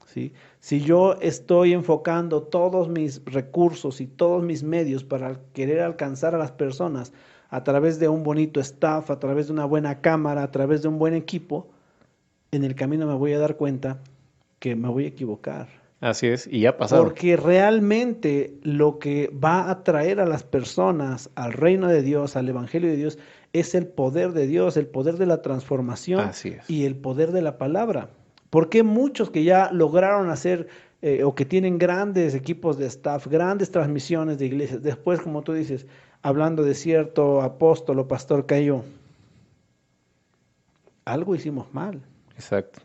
S3: ¿Sí? Si yo estoy enfocando todos mis recursos y todos mis medios para querer alcanzar a las personas a través de un bonito staff, a través de una buena cámara, a través de un buen equipo, en el camino me voy a dar cuenta que me voy a equivocar.
S4: Así es, y ya ha pasado.
S3: Porque realmente lo que va a atraer a las personas al reino de Dios, al evangelio de Dios, es el poder de Dios, el poder de la transformación.
S4: Así es.
S3: Y el poder de la palabra. Porque muchos que ya lograron hacer o que tienen grandes equipos de staff, grandes transmisiones de iglesias, después, como tú dices, hablando de cierto apóstol o pastor cayó, algo hicimos mal.
S4: Exacto.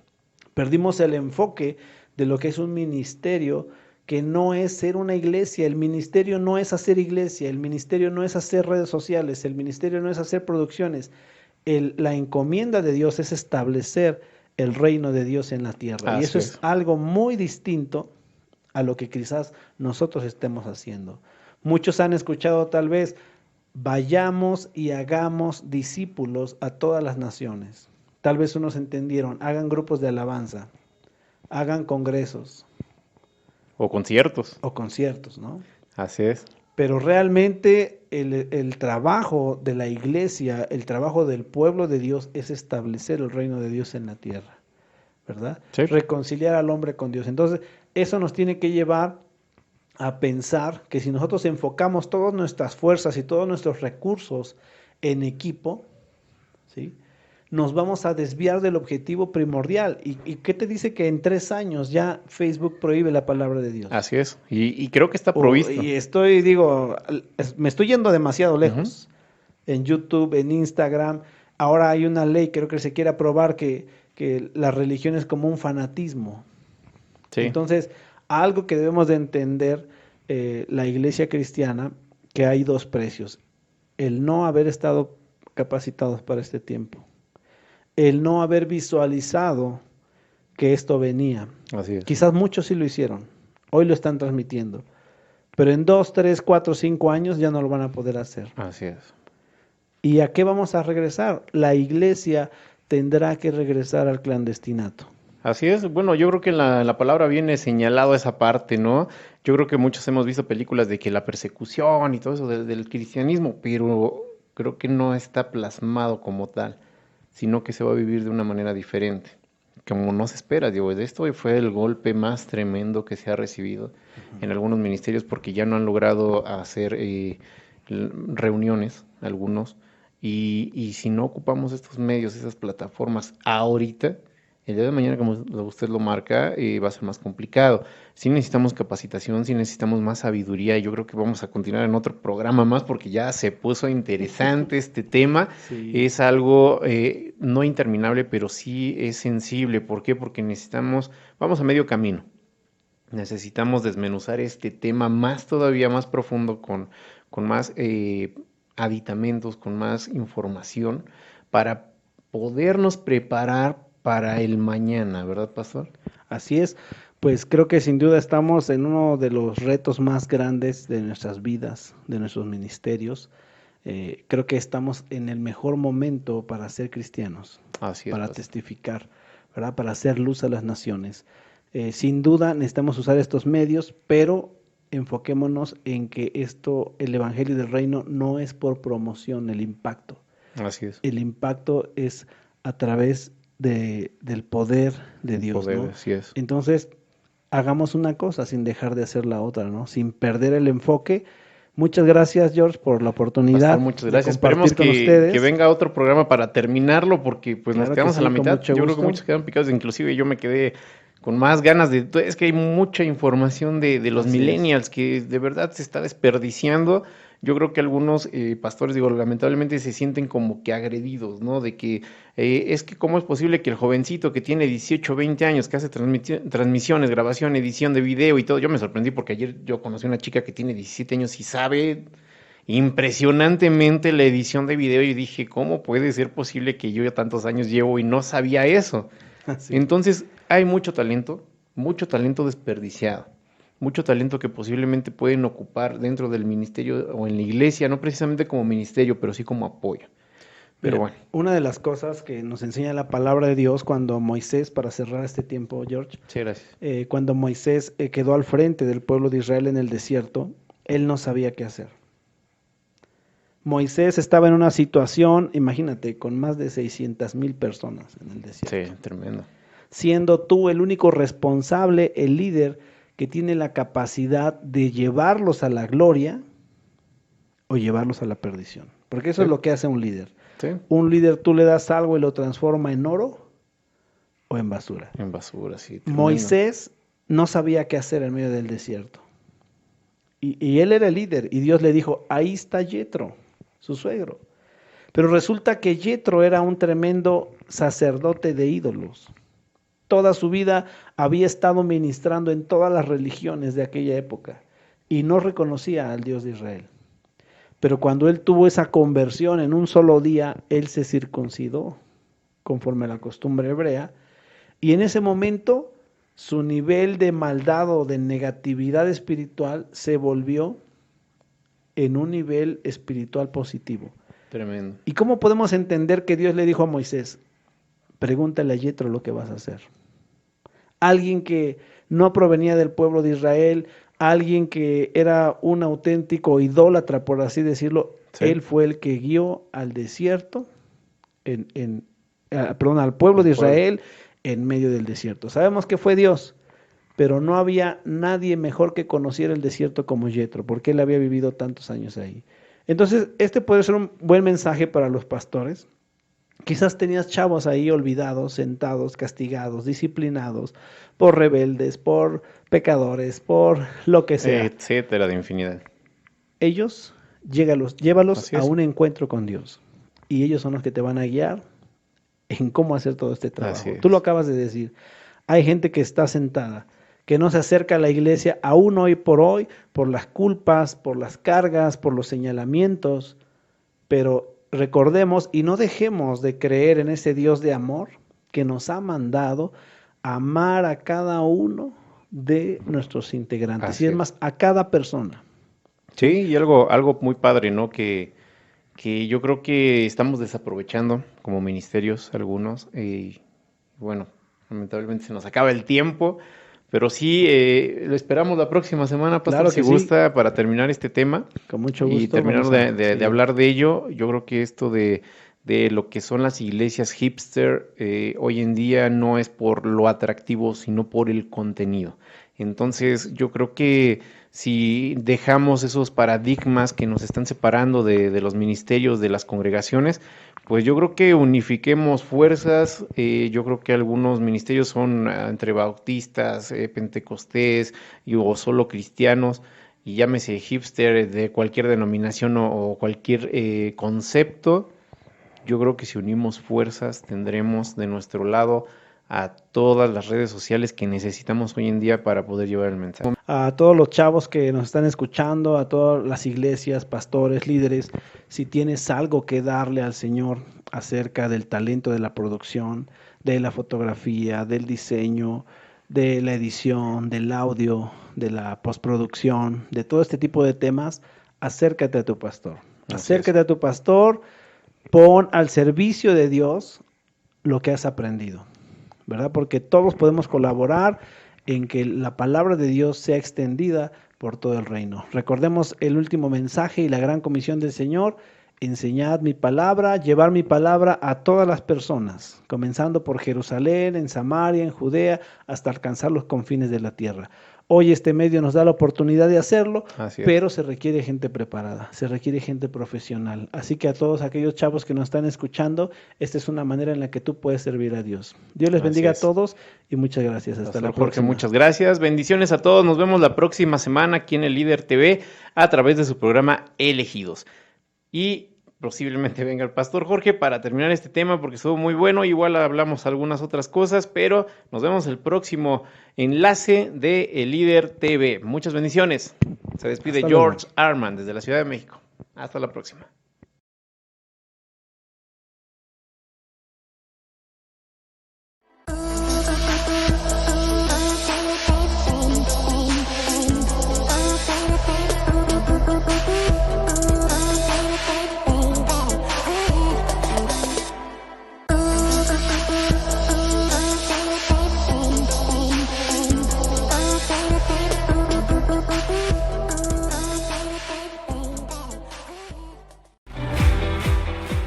S3: Perdimos el enfoque de lo que es un ministerio, que no es ser una iglesia. El ministerio no es hacer iglesia, el ministerio no es hacer redes sociales, el ministerio no es hacer producciones. La encomienda de Dios es establecer el reino de Dios en la tierra.
S4: Así
S3: y eso es algo muy distinto a lo que quizás nosotros estemos haciendo. Muchos han escuchado tal vez, vayamos y hagamos discípulos a todas las naciones. Tal vez unos entendieron, hagan grupos de alabanza, hagan congresos
S4: O conciertos.
S3: o conciertos, ¿no?
S4: Así es.
S3: Pero realmente el trabajo de la iglesia, el trabajo del pueblo de Dios es establecer el reino de Dios en la tierra, ¿verdad?
S4: Sí.
S3: Reconciliar al hombre con Dios. Entonces, eso nos tiene que llevar a pensar que si nosotros enfocamos todas nuestras fuerzas y todos nuestros recursos en equipo, ¿sí?, nos vamos a desviar del objetivo primordial. ¿Y qué te dice que en 3 años ya Facebook prohíbe la palabra de Dios?
S4: Así es. Y creo que está provisto.
S3: Y me estoy yendo demasiado lejos. En YouTube, en Instagram, ahora hay una ley, creo que se quiere aprobar que la religión es como un fanatismo.
S4: Sí.
S3: Entonces, algo que debemos de entender la iglesia cristiana, que hay 2 precios. El no haber estado capacitados para este tiempo. El no haber visualizado que esto venía.
S4: Así es.
S3: Quizás muchos sí lo hicieron, hoy lo están transmitiendo, pero en 2, 3, 4, 5 años ya no lo van a poder hacer.
S4: Así es.
S3: ¿Y a qué vamos a regresar? La iglesia tendrá que regresar al clandestinato.
S4: Así es. Bueno, yo creo que la palabra viene señalado esa parte, ¿no? Yo creo que muchos hemos visto películas de que la persecución y todo eso del cristianismo, pero creo que no está plasmado como tal, sino que se va a vivir de una manera diferente, como no se espera. Digo, esto fue el golpe más tremendo que se ha recibido en algunos ministerios porque ya no han logrado hacer reuniones, algunos, y si no ocupamos estos medios, esas plataformas ahorita, el día de mañana, como usted lo marca, va a ser más complicado. Sí necesitamos capacitación, sí necesitamos más sabiduría. Yo creo que vamos a continuar en otro programa más porque ya se puso interesante este tema.
S3: Sí.
S4: Es algo no interminable, pero sí es sensible. ¿Por qué? Porque vamos a medio camino. Necesitamos desmenuzar este tema todavía más profundo, con más aditamentos, con más información, para podernos preparar para el mañana, ¿verdad, pastor?
S3: Así es, pues creo que sin duda estamos en uno de los retos más grandes de nuestras vidas, de nuestros ministerios. Creo que estamos en el mejor momento para ser cristianos,
S4: Así es,
S3: para
S4: pastor.
S3: testificar, ¿verdad? Para hacer luz a las naciones. Sin duda necesitamos usar estos medios, pero enfoquémonos en que el evangelio del reino no es por promoción, el impacto.
S4: Así es.
S3: El impacto es a través del poder de Dios,
S4: Poder,
S3: ¿no?
S4: así es.
S3: Entonces, hagamos una cosa sin dejar de hacer la otra, ¿no? Sin perder el enfoque. Muchas gracias, George, por la oportunidad.
S4: Pastor, muchas gracias.
S3: De compartir
S4: Esperemos
S3: con ustedes.
S4: que venga otro programa para terminarlo, porque pues
S3: Claro
S4: nos quedamos
S3: que
S4: a la
S3: sí, con
S4: mitad.
S3: mucho
S4: Yo creo que
S3: gusto.
S4: muchos quedan picados, inclusive yo me quedé con más ganas es que hay mucha información de los
S3: Así es.
S4: millennials que de verdad se está desperdiciando. Yo creo que algunos pastores, lamentablemente se sienten como que agredidos, ¿no? De que es que cómo es posible que el jovencito que tiene 18, 20 años, que hace transmisiones, grabación, edición de video y todo. Yo me sorprendí porque ayer yo conocí a una chica que tiene 17 años y sabe impresionantemente la edición de video, y dije, ¿cómo puede ser posible que yo ya tantos años llevo y no sabía eso?
S3: Sí.
S4: Entonces, hay mucho talento desperdiciado, mucho talento que posiblemente pueden ocupar dentro del ministerio o en la iglesia, no precisamente como ministerio, pero sí como apoyo. Pero
S3: Mira,
S4: bueno,
S3: una de las cosas que nos enseña la palabra de Dios cuando Moisés, para cerrar este tiempo, George,
S4: sí, gracias.
S3: cuando Moisés quedó al frente del pueblo de Israel en el desierto, él no sabía qué hacer. Moisés estaba en una situación, imagínate, con más de 600,000 personas en el desierto.
S4: Sí, tremendo.
S3: Siendo tú el único responsable, el líder que tiene la capacidad de llevarlos a la gloria o llevarlos a la perdición. Porque eso
S4: Sí.
S3: es lo que hace un líder.
S4: Sí,
S3: Un líder, tú le das algo y lo transforma en oro o en basura.
S4: en basura, sí. Tremendo.
S3: Moisés no sabía qué hacer en medio del desierto. Y él era el líder, y Dios le dijo, ahí está Yetro, su suegro. Pero resulta que Yetro era un tremendo sacerdote de ídolos. Toda su vida había estado ministrando en todas las religiones de aquella época y no reconocía al Dios de Israel. Pero cuando él tuvo esa conversión en un solo día, él se circuncidó conforme a la costumbre hebrea, y en ese momento su nivel de maldad o de negatividad espiritual se volvió en un nivel espiritual positivo.
S4: Tremendo.
S3: ¿Y cómo podemos entender que Dios le dijo a Moisés, pregúntale a Yetro lo que vas a hacer? Alguien que no provenía del pueblo de Israel, alguien que era un auténtico idólatra, por así decirlo,
S4: Sí.
S3: él fue el que guió al desierto, al pueblo de Israel en medio del desierto. Sabemos que fue Dios, pero no había nadie mejor que conociera el desierto como Yetro, porque él había vivido tantos años ahí. Entonces, este puede ser un buen mensaje para los pastores. Quizás tenías chavos ahí olvidados, sentados, castigados, disciplinados, por rebeldes, por pecadores, por lo que sea.
S4: Etcétera, de infinidad.
S3: Ellos, llévalos
S4: Así
S3: a
S4: es.
S3: un encuentro con Dios. Y ellos son los que te van a guiar en cómo hacer todo este trabajo.
S4: Así es.
S3: Tú lo acabas de decir. Hay gente que está sentada, que no se acerca a la iglesia aún hoy, por las culpas, por las cargas, por los señalamientos, pero recordemos y no dejemos de creer en ese Dios de amor que nos ha mandado a amar a cada uno de nuestros integrantes,
S4: Así
S3: y es
S4: es.
S3: más, a cada persona.
S4: Sí, y algo muy padre, ¿no? Que yo creo que estamos desaprovechando como ministerios algunos. Bueno, lamentablemente se nos acaba el tiempo, pero sí, lo esperamos la próxima semana, Pastor,
S3: Claro
S4: si
S3: que sí.
S4: gusta, para terminar este tema.
S3: Con mucho gusto.
S4: Y terminar
S3: vamos a
S4: de
S3: seguir.
S4: hablar de ello. Yo creo que esto de lo que son las iglesias hipster hoy en día no es por lo atractivo, sino por el contenido. Entonces, yo creo que si dejamos esos paradigmas que nos están separando de los ministerios, de las congregaciones, pues yo creo que unifiquemos fuerzas. Yo creo que algunos ministerios son entre bautistas, pentecostés o solo cristianos, y llámese hipster de cualquier denominación o cualquier concepto. Yo creo que si unimos fuerzas tendremos de nuestro lado a todas las redes sociales que necesitamos hoy en día para poder llevar el mensaje.
S3: A todos los chavos que nos están escuchando, a todas las iglesias, pastores, líderes, si tienes algo que darle al Señor acerca del talento de la producción, de la fotografía, del diseño, de la edición, del audio, de la postproducción, de todo este tipo de temas, acércate a tu pastor.
S4: Así
S3: Acércate a tu pastor, pon al servicio de Dios lo que has aprendido, ¿verdad? Porque todos podemos colaborar en que la palabra de Dios sea extendida por todo el reino. Recordemos el último mensaje y la gran comisión del Señor: enseñad mi palabra, llevar mi palabra a todas las personas, comenzando por Jerusalén, en Samaria, en Judea, hasta alcanzar los confines de la tierra. Hoy este medio nos da la oportunidad de hacerlo,
S4: Así es.
S3: pero se requiere gente preparada, se requiere gente profesional. Así que a todos aquellos chavos que nos están escuchando, esta es una manera en la que tú puedes servir a Dios. Dios les
S4: Así
S3: bendiga
S4: es.
S3: a todos y muchas gracias. Hasta
S4: Pastor
S3: la
S4: Jorge,
S3: próxima.
S4: muchas gracias. Bendiciones a todos. Nos vemos la próxima semana aquí en el Líder TV a través de su programa Elegidos. Y posiblemente venga el Pastor Jorge para terminar este tema porque estuvo muy bueno. Igual hablamos algunas otras cosas, pero nos vemos el próximo enlace de El Líder TV. Muchas bendiciones. Se despide
S3: Hasta luego.
S4: George Arman desde la Ciudad de México. Hasta la próxima.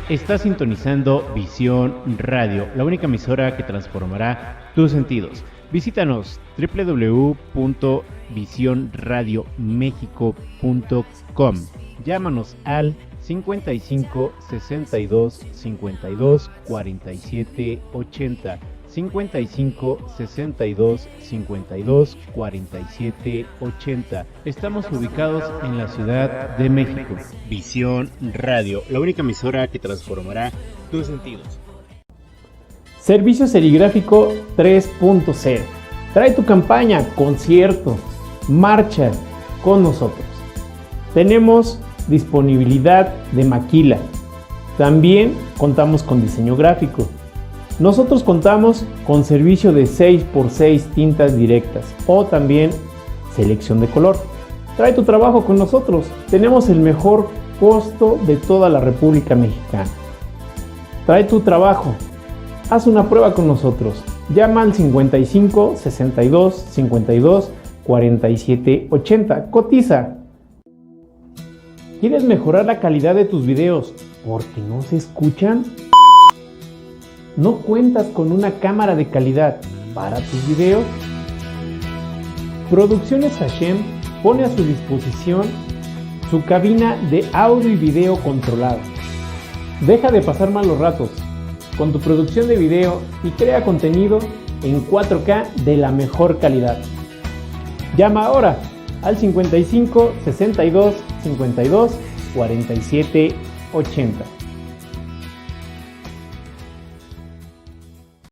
S1: Está sintonizando Visión Radio, la única emisora que transformará tus sentidos. Visítanos www.visionradiomexico.com. Llámanos al 55 62 52 47 80. 55 62 52 47 80. Estamos ubicados en la Ciudad de México. Visión Radio, la única emisora que transformará tus sentidos. Servicio Serigráfico 3.0. Trae tu campaña, concierto, marcha con nosotros. Tenemos disponibilidad de maquila. También contamos con diseño gráfico. Nosotros contamos con servicio de 6x6 tintas directas o también selección de color. Trae tu trabajo con nosotros. Tenemos el mejor costo de toda la República Mexicana. Trae tu trabajo. Haz una prueba con nosotros. Llama al 55 62 52 47 80. Cotiza. ¿Quieres mejorar la calidad de tus videos porque no se escuchan? ¿No cuentas con una cámara de calidad para tus videos? Producciones Hashem pone a su disposición su cabina de audio y video controlada. Deja de pasar malos ratos con tu producción de video y crea contenido en 4K de la mejor calidad. Llama ahora al 55 62 52 47 80.